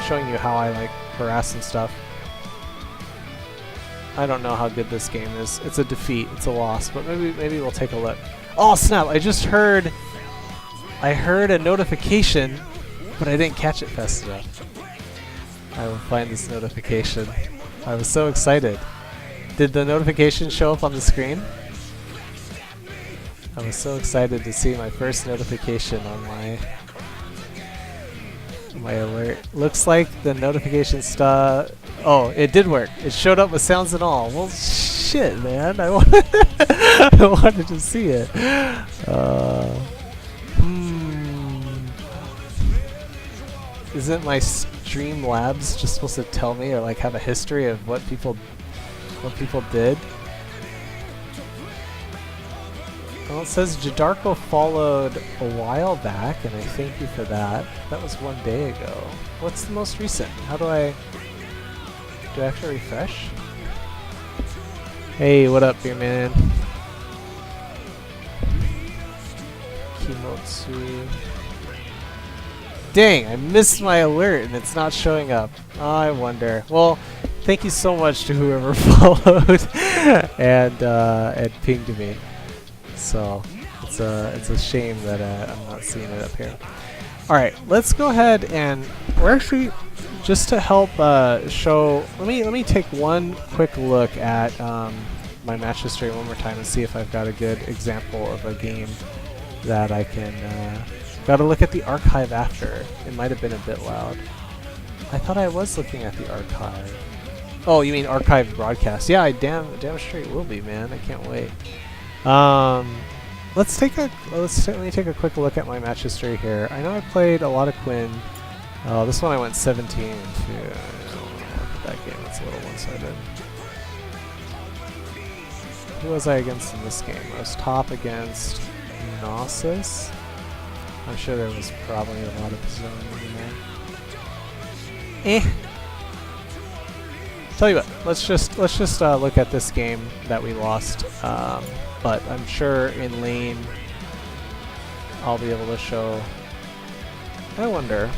A: showing you how I like harass and stuff. I don't know how good this game is. It's a defeat. It's a loss, but maybe we'll take a look. Oh snap! I heard a notification, but I didn't catch it fast enough. I will find this notification. I was so excited. Did the notification show up on the screen? I was so excited to see my first notification on my alert. Looks like the notification oh, it did work. It showed up with sounds and all. Well, shit, man. I wanted to see it. Isn't my Streamlabs just supposed to tell me, or like have a history of what people did? Well, it says Jadarko followed a while back, and I thank you for that. That was 1 day ago. What's the most recent? Do I have to refresh? Hey, what up, beer man? Kimotsu. Dang, I missed my alert and it's not showing up. Oh, I wonder. Well, thank you so much to whoever followed and pinged me. So it's a shame that I'm not seeing it up here. All right, let's go ahead, and we're actually just to help show. Let me take one quick look at my match history one more time and see if I've got a good example of a game that I can. Gotta look at the archive after. It might have been a bit loud. I thought I was looking at the archive. Oh, you mean archive broadcast? Yeah, I damn straight will be, man. I can't wait. Let me take a quick look at my match history here. I know I played a lot of Quinn. This one I went 17 to. I don't know, look at that game. It's a little one-sided. Who was I against in this game? I was top against Gnosis. I'm sure there was probably a lot of zoning in there. Tell you what, let's just look at this game that we lost. But I'm sure in lane I'll be able to show. I wonder.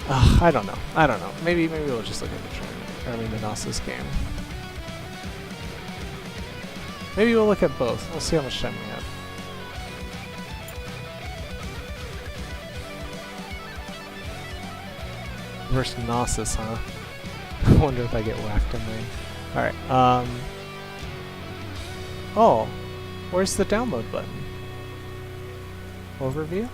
A: I don't know. Maybe we'll just look at the Gnosis game. Maybe we'll look at both. We'll see how much time we have. Versus Gnosis, huh? I wonder if I get whacked in lane. Alright, oh, where's the download button? Overview?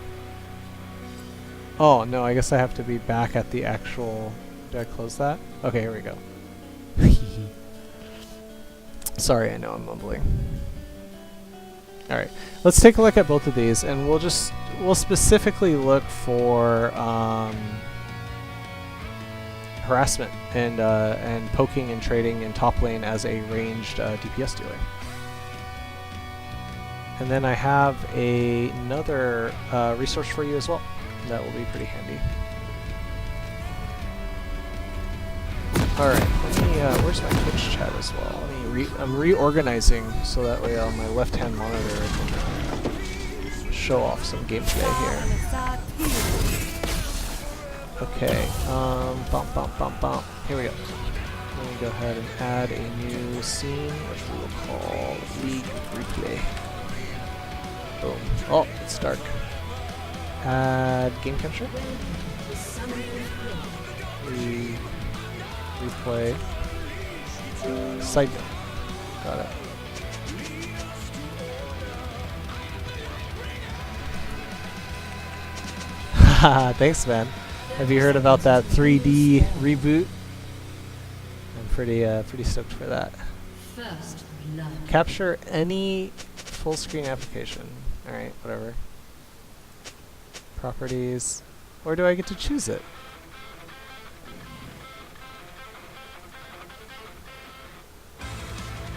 A: Oh, no, I guess I have to be back at the actual... Did I close that? Okay, here we go. Sorry, I know I'm mumbling. Alright, let's take a look at both of these, and we'll specifically look for harassment and poking and trading in top lane as a ranged DPS dealer. And then I have another resource for you as well. That will be pretty handy. Alright, let me, where's my Twitch chat as well? I'm reorganizing so that way on my left-hand monitor I can show off some gameplay here. Okay, bump, bump, bump, bump. Here we go. Let me go ahead and add a new scene, which we will call League Replay. Boom. Oh, it's dark. Add game capture. Replay. Side note. Got it. Haha, thanks man. Have you heard about that 3D reboot? I'm pretty stoked for that.
B: First love.
A: Capture any full screen application. Alright, whatever. Properties. Or do I get to choose it?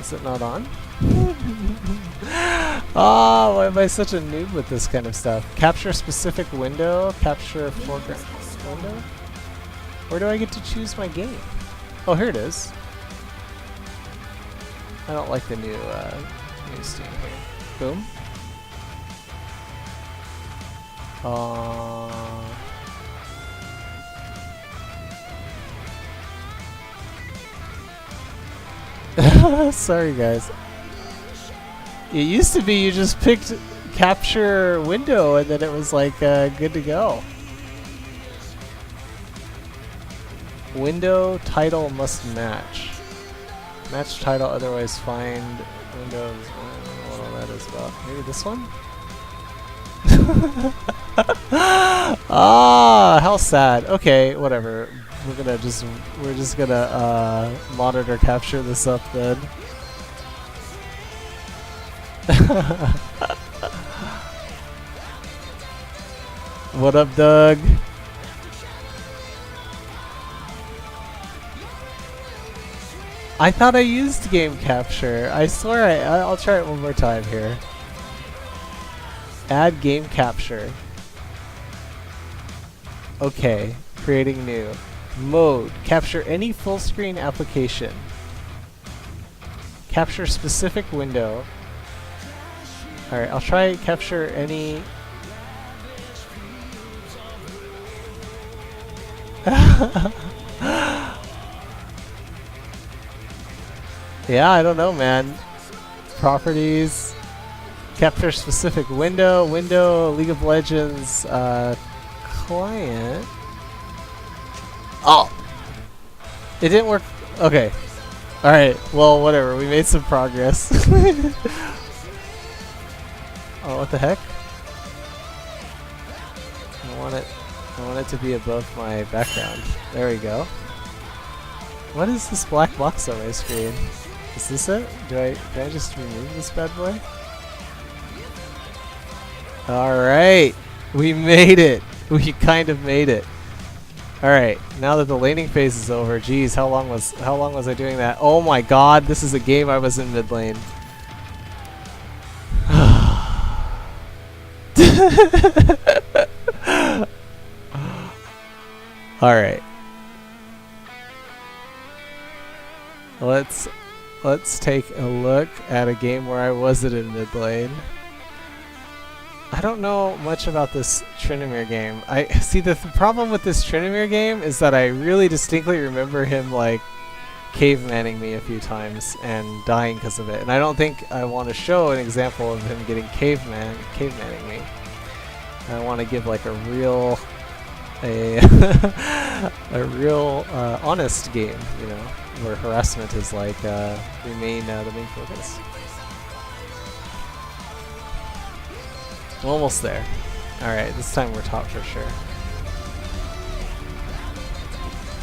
A: Is it not on? Oh, why am I such a noob with this kind of stuff? Capture specific window, capture foreground window? Where do I get to choose my game? Oh, here it is. I don't like the new Steam here. Boom. Sorry guys. It used to be you just picked capture window and then it was like good to go. Window title must match. Match title, otherwise find windows. I don't know what all that is about. Maybe this one? Ah, how sad. Okay, whatever. We're just gonna monitor capture this up then. What up, Doug? I thought I used game capture. I swear I'll try it one more time here. Add game capture. Okay, creating new. Mode, capture any full screen application. Capture specific window. Alright, I'll try capture any... Yeah, I don't know, man. Properties. Capture specific window. Window, League of Legends, client. Oh! It didn't work. Okay. Alright, well, whatever. We made some progress. Oh, what the heck? I want it to be above my background. There we go. What is this black box on my screen? Is this it? Do I just remove this bad boy? Alright! We made it! We kind of made it. Alright, now that the laning phase is over, geez, how long was I doing that? Oh my god, this is a game I was in mid lane. Alright. Let's take a look at a game where I wasn't in mid lane. I don't know much about this Tryndamere game. I see the problem with this Tryndamere game is that I really distinctly remember him like cavemanning me a few times and dying because of it. And I don't think I want to show an example of him getting cavemanning me. I want to give like a real honest game, you know, where harassment is like the main focus. Almost there. Alright, this time we're top for sure.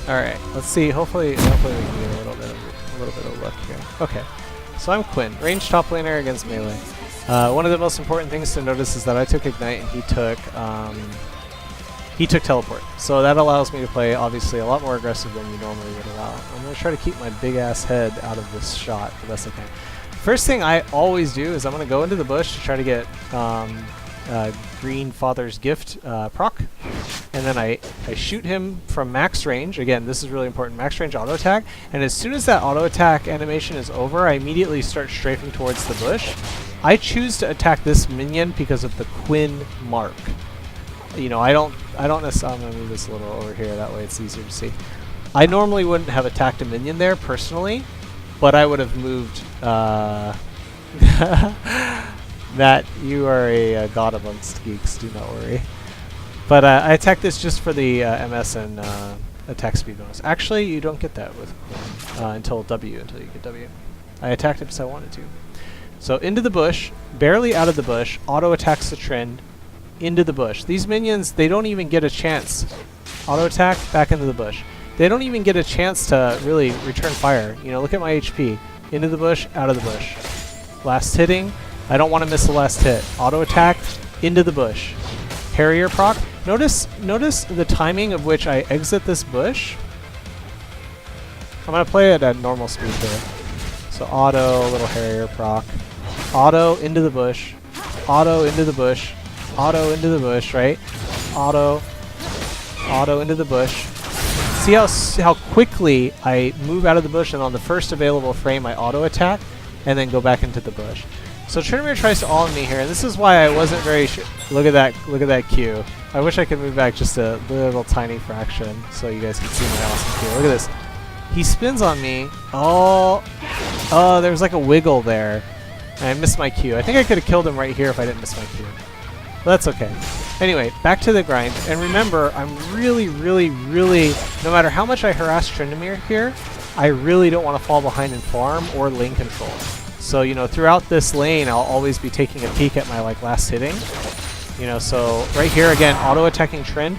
A: Alright, let's see. Hopefully we can get a little bit of luck here. Okay, so I'm Quinn, range top laner against melee. One of the most important things to notice is that I took Ignite and he took Teleport. So that allows me to play obviously a lot more aggressive than you normally would allow. I'm going to try to keep my big ass head out of this shot the best I can. First thing I always do is I'm going to go into the bush to try to get Green Father's Gift proc. And then I shoot him from max range. Again, this is really important. Max range auto attack. And as soon as that auto attack animation is over, I immediately start strafing towards the bush. I choose to attack this minion because of the Quinn mark. You know, I don't necessarily. I'm gonna move this a little over here. That way it's easier to see. I normally wouldn't have attacked a minion there personally, but I would have moved. Matt, you are a god amongst geeks. Do not worry. But I attack this just for the MS and attack speed bonus. Actually, you don't get that with Quinn until W. Until you get W. I attacked it because I wanted to. So into the bush, barely out of the bush, auto attacks the Trynd, into the bush. These minions, they don't even get a chance. Auto attack, back into the bush. They don't even get a chance to really return fire. You know, look at my HP. Into the bush, out of the bush. Last hitting, I don't want to miss the last hit. Auto attack, into the bush. Harrier proc. Notice the timing of which I exit this bush. I'm going to play it at normal speed here. So auto, little Harrier proc. Auto into the bush, auto into the bush, auto into the bush, right? Auto into the bush. See how quickly I move out of the bush, and on the first available frame I auto attack and then go back into the bush. So Tryndamere tries to all-in me here, and this is why I wasn't very look at that Q. I wish I could move back just a little tiny fraction so you guys can see my awesome Q. Look at this. He spins on me. Oh, there was like a wiggle there. I missed my Q. I think I could have killed him right here if I didn't miss my Q. But that's okay. Anyway, back to the grind. And remember, I'm really, no matter how much I harass Tryndamere here, I really don't want to fall behind in farm or lane control. So, you know, throughout this lane, I'll always be taking a peek at my, like, last hitting. You know, so right here, again, auto-attacking Trynd.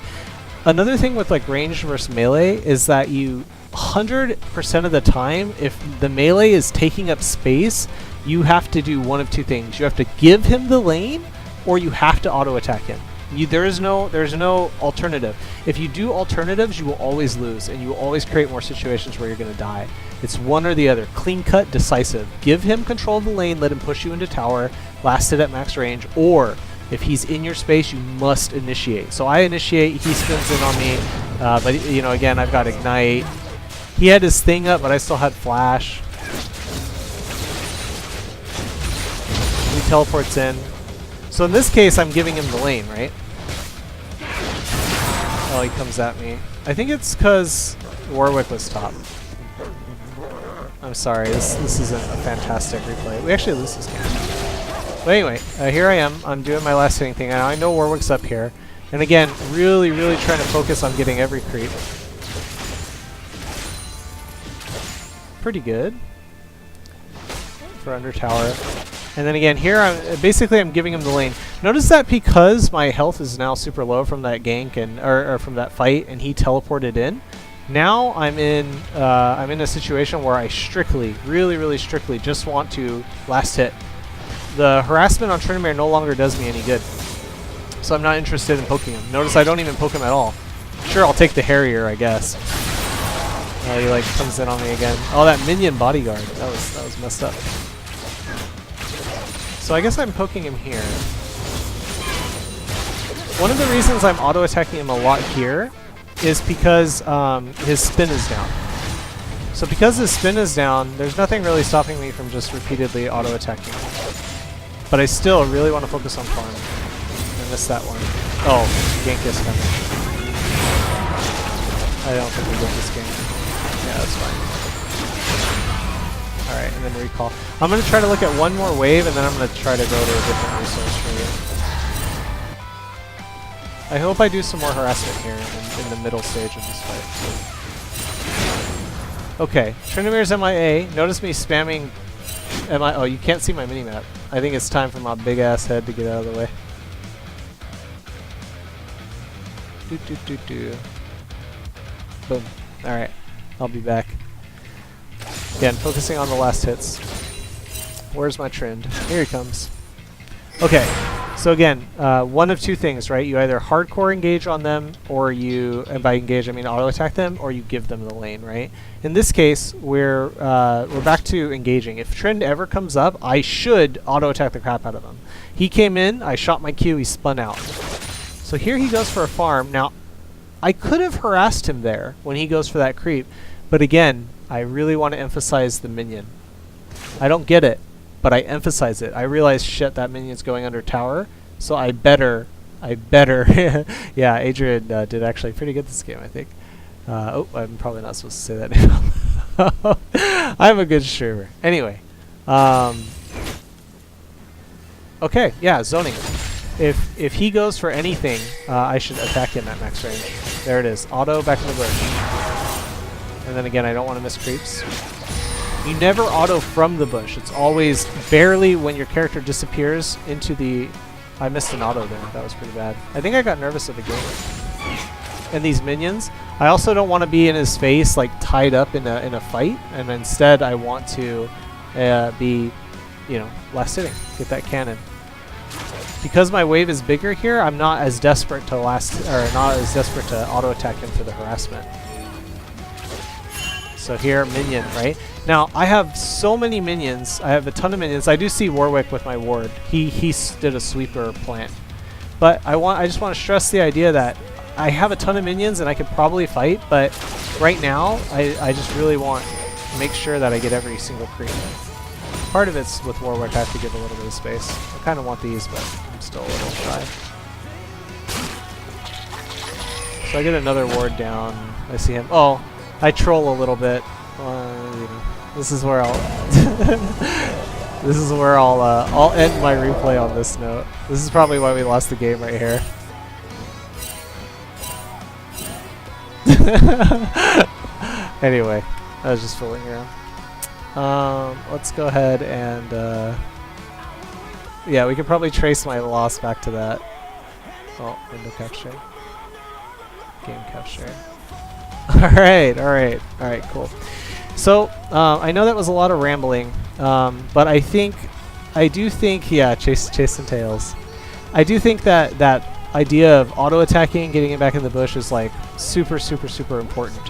A: Another thing with, like, ranged versus melee is that you 100% of the time, if the melee is taking up space, you have to do one of two things. You have to give him the lane, or you have to auto attack him. There's no alternative. If you do alternatives, you will always lose, and you will always create more situations where you're going to die. It's one or the other. Clean cut, decisive. Give him control of the lane, let him push you into tower, last hit at max range, or if he's in your space, you must initiate. So I initiate, he spins in on me, but you know, again, I've got ignite. He had his thing up, but I still had flash. He teleports in. So in this case, I'm giving him the lane, right? Oh, he comes at me. I think it's because Warwick was top. I'm sorry, this isn't a fantastic replay. We actually lose this game. But anyway, here I am. I'm doing my last hitting thing, and I know Warwick's up here. And again, really trying to focus on getting every creep. Pretty good for under tower. And then again, here I'm giving him the lane. Notice that because my health is now super low from that gank and or from that fight, and he teleported in. Now I'm in a situation where I strictly, really strictly, just want to last hit. The harassment on Tryndamere no longer does me any good, so I'm not interested in poking him. Notice I don't even poke him at all. Sure, I'll take the Harrier, I guess. He like comes in on me again. Oh, that minion bodyguard. That was messed up. So I guess I'm poking him here. One of the reasons I'm auto-attacking him a lot here is because his spin is down. So because his spin is down, there's nothing really stopping me from just repeatedly auto-attacking him. But I still really want to focus on farm. I missed that one. Oh, gank is coming. I don't think we get this game. Yeah, that's fine. Alright, and then recall. I'm going to try to look at one more wave, and then I'm going to try to go to a different resource for you. I hope I do some more harassment here in the middle stage of this fight. Okay, Tryndamere's MIA. Notice me spamming oh, you can't see my minimap. I think it's time for my big-ass head to get out of the way. Boom. Alright, I'll be back. Again, focusing on the last hits. Where's my Trynd? Here he comes. Okay, So again, one of two things, right? You either hardcore engage on them, or you, and by engage I mean auto attack them, or you give them the lane, right? In this case, we're back to engaging. If Trynd ever comes up, I should auto attack the crap out of him. He came in, I shot my Q, he spun out. So here he goes for a farm. Now, I could have harassed him there when he goes for that creep, but again, I really want to emphasize the minion. I don't get it, but I emphasize it. I realize, shit, that minion's going under tower, so I better. Yeah, Adrian did actually pretty good this game, I think. Oh, I'm probably not supposed to say that name. I'm a good streamer. Anyway. Okay, yeah, zoning. If he goes for anything, I should attack him at max range. There it is. Auto back in the bush. And then again, I don't want to miss creeps. You never auto from the bush. It's always barely when your character disappears into the... I missed an auto there. That was pretty bad. I think I got nervous at the game. And these minions, I also don't want to be in his face, like tied up in a fight. And instead, I want to be, you know, last hitting. Get that cannon. Because my wave is bigger here, I'm not as desperate to auto attack him for the harassment. So here, minion, right? Now, I have so many minions. I have a ton of minions. I do see Warwick with my ward. He did a sweeper plant. But I just want to stress the idea that I have a ton of minions and I could probably fight, but right now, I just really want to make sure that I get every single creep. Part of it's with Warwick, I have to give a little bit of space. I kind of want these, but I'm still a little shy. So I get another ward down. I see him. Oh, I troll a little bit. You know, this is where I'll I'll end my replay on this note. This is probably why we lost the game right here. Anyway, I was just fooling around. Let's go ahead and yeah, we could probably trace my loss back to that. Oh, window capture. Game capture. Alright, cool. So, I know that was a lot of rambling, but I do think, yeah, chase and tails. I do think that idea of auto-attacking, getting it back in the bush is like super important.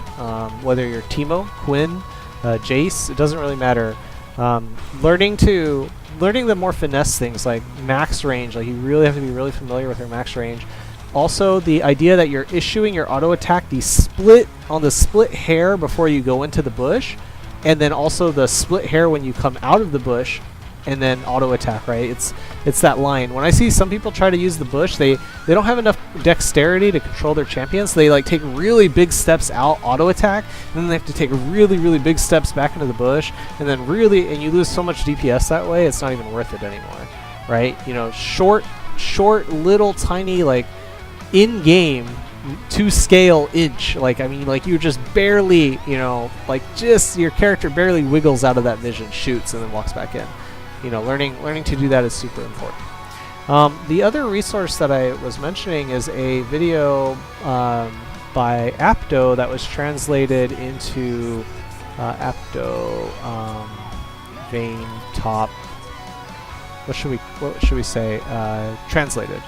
A: Whether you're Teemo, Quinn, Jace, it doesn't really matter. Learning the more finesse things like max range, like you really have to be really familiar with your max range. Also, the idea that you're issuing your auto attack the split hair before you go into the bush, and then also the split hair when you come out of the bush, and then auto attack. Right? It's that line. When I see some people try to use the bush, they don't have enough dexterity to control their champions. So they like take really big steps out, auto attack, and then they have to take really big steps back into the bush, and then and you lose so much DPS that way. It's not even worth it anymore. Right? You know, short, little, tiny like. In-game to scale inch, like I mean, like you just barely, you know, like just your character barely wiggles out of that vision, shoots, and then walks back in. You know, learning to do that is super important. The other resource that I was mentioning is a video by Apto that was translated into Apto Vein Top. What should we say? Translated.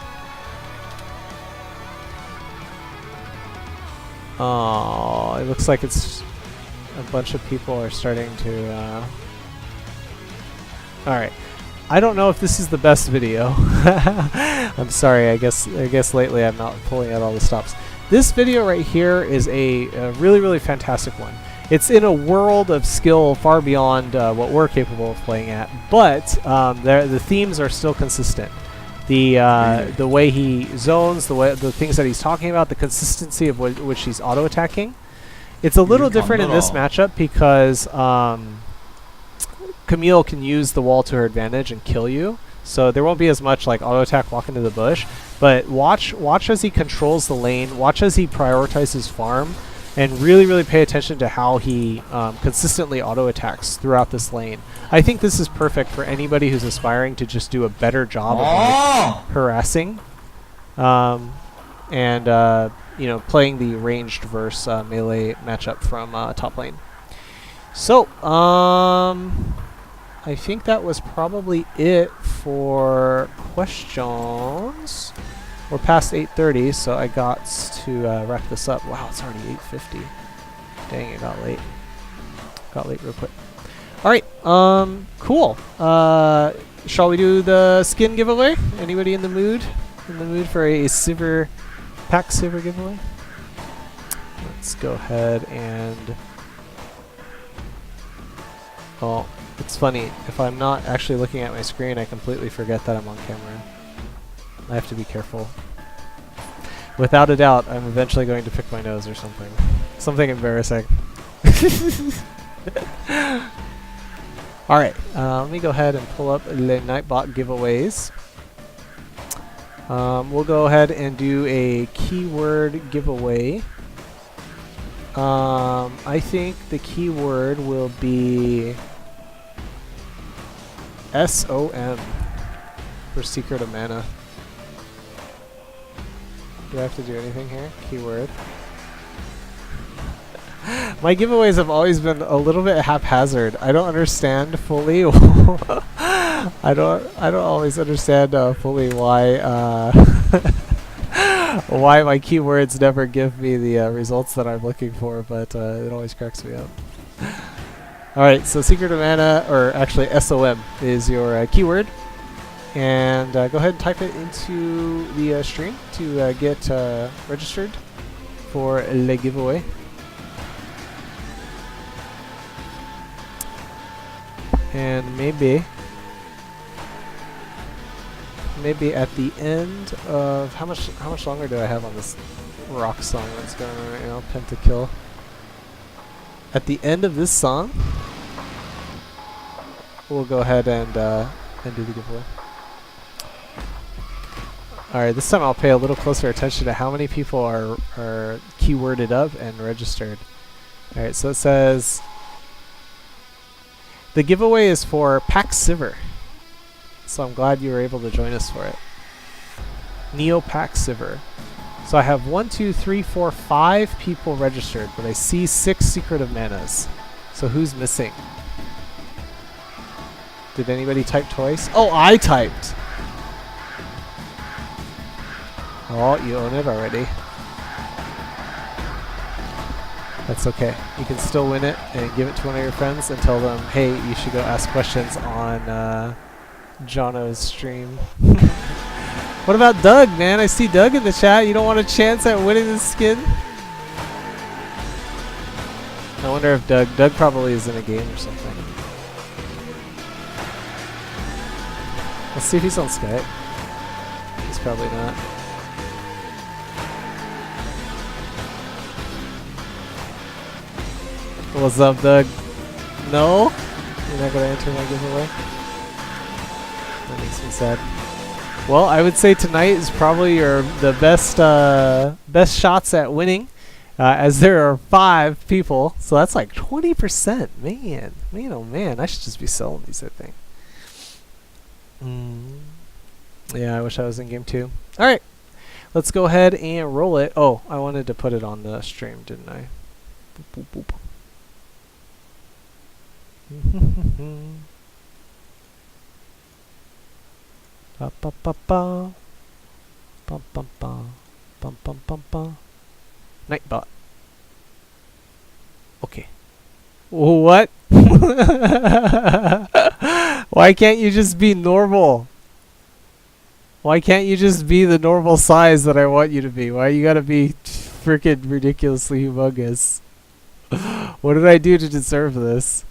A: Oh, it looks like it's a bunch of people are starting to. All right, I don't know if this is the best video. I'm sorry. I guess lately I'm not pulling out all the stops. This video right here is a really fantastic one. It's in a world of skill far beyond what we're capable of playing at, but the themes are still consistent. The way he zones, the things that he's talking about, the consistency of which he's auto attacking. It's a little different in this matchup because Camille can use the wall to her advantage and kill you, so there won't be as much like auto attack walk into the bush. But watch as he controls the lane. Watch as he prioritizes farm, and really pay attention to how he consistently auto attacks throughout this lane. I think this is perfect for anybody who's aspiring to just do a better job of like, harassing, and you know, playing the ranged versus melee matchup from top lane. So I think that was probably it for questions. We're past 8:30, so I got to wrap this up. Wow, it's already 8:50. Dang, it got late. Got late real quick. All right, cool. Shall we do the skin giveaway? Anybody in the mood? In the mood for a Sivir, Pax Sivir giveaway? Let's go ahead and... Oh, it's funny. If I'm not actually looking at my screen, I completely forget that I'm on camera. I have to be careful. Without a doubt, I'm eventually going to pick my nose or something. Something embarrassing. Alright, let me go ahead and pull up the Nightbot giveaways. We'll go ahead and do a keyword giveaway. I think the keyword will be SOM for Secret of Mana. Do I have to do anything here? Keyword. My giveaways have always been a little bit haphazard. I don't understand fully. I don't always understand fully why why my keywords never give me the results that I'm looking for, but it always cracks me up. All right, so Secret of Mana, or actually SOM, is your keyword, and go ahead and type it into the stream to get registered for the giveaway. And maybe at the end of how much longer do I have on this rock song that's going on right now? Pentakill. At the end of this song, we'll go ahead and do the giveaway. All right, this time I'll pay a little closer attention to how many people are keyworded up and registered. All right, so it says. The giveaway is for Pax Sivir, so I'm glad you were able to join us for it. Neo Pax Sivir. So I have 1, 2, 3, 4, 5 people registered, but I see 6 Secret of Manas. So who's missing? Did anybody type twice? Oh, I typed! Oh, you own it already. That's okay. You can still win it and give it to one of your friends and tell them, hey, you should go ask questions on Jono's stream. What about Doug, man? I see Doug in the chat. You don't want a chance at winning this skin? I wonder if Doug probably is in a game or something. Let's see if he's on Skype. He's probably not. What's up, Doug? No? You're not gonna enter my giveaway? That makes me sad. Well, I would say tonight is probably the best shots at winning, as there are 5 people, so that's like 20%. Man, oh man, I should just be selling these, I think. Yeah, I wish I was in game 2. All right, let's go ahead and roll it. Oh, I wanted to put it on the stream, didn't I? Boop, boop, boop. Ba ba ba ba. Bum bum bum. Bum bum bum bum. Nightbot. Okay. What? Why can't you just be normal? Why can't you just be the normal size that I want you to be? Why you gotta be freaking ridiculously humongous? What did I do to deserve this?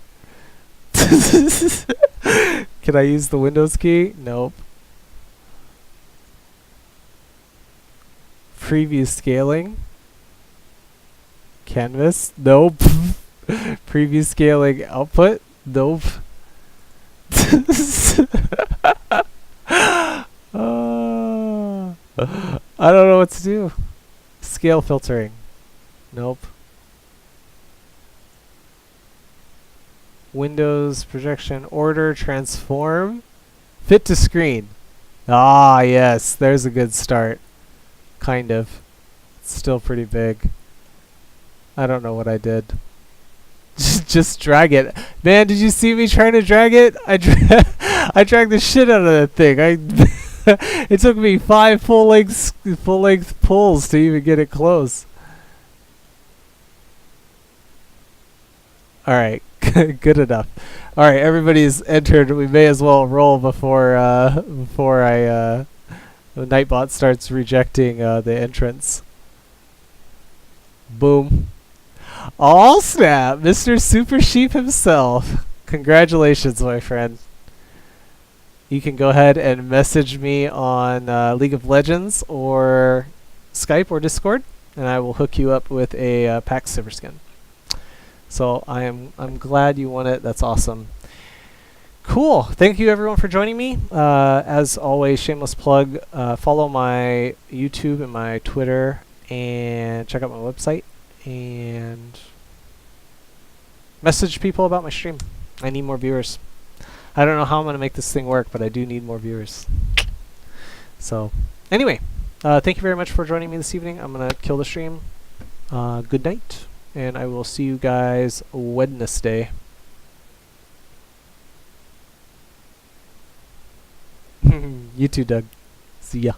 A: Can I use the Windows key? Nope. Preview scaling? Canvas? Nope. Preview scaling output? Nope. I don't know what to do. Scale filtering? Nope. Windows projection order transform fit to screen. Ah, yes, there's a good start. Kind of. It's still pretty big. I don't know what I did. Just drag it. Man, did you see me trying to drag it? I dragged the shit out of that thing. It took me 5 full length pulls to even get it close. All right, good enough. All right, everybody's entered. We may as well roll before the Nightbot starts rejecting the entrance. Boom. Oh snap, Mr. Super Sheep himself. Congratulations, my friend. You can go ahead and message me on League of Legends or Skype or Discord, and I will hook you up with a Pax Sivir skin. So I'm glad you won it. That's awesome. Cool. Thank you everyone for joining me. As always, shameless plug. Follow my YouTube and my Twitter, and check out my website, and message people about my stream. I need more viewers. I don't know how I'm going to make this thing work, but I do need more viewers. So, anyway, thank you very much for joining me this evening. I'm going to kill the stream. Good night, and I will see you guys Wednesday. You too, Doug. See ya.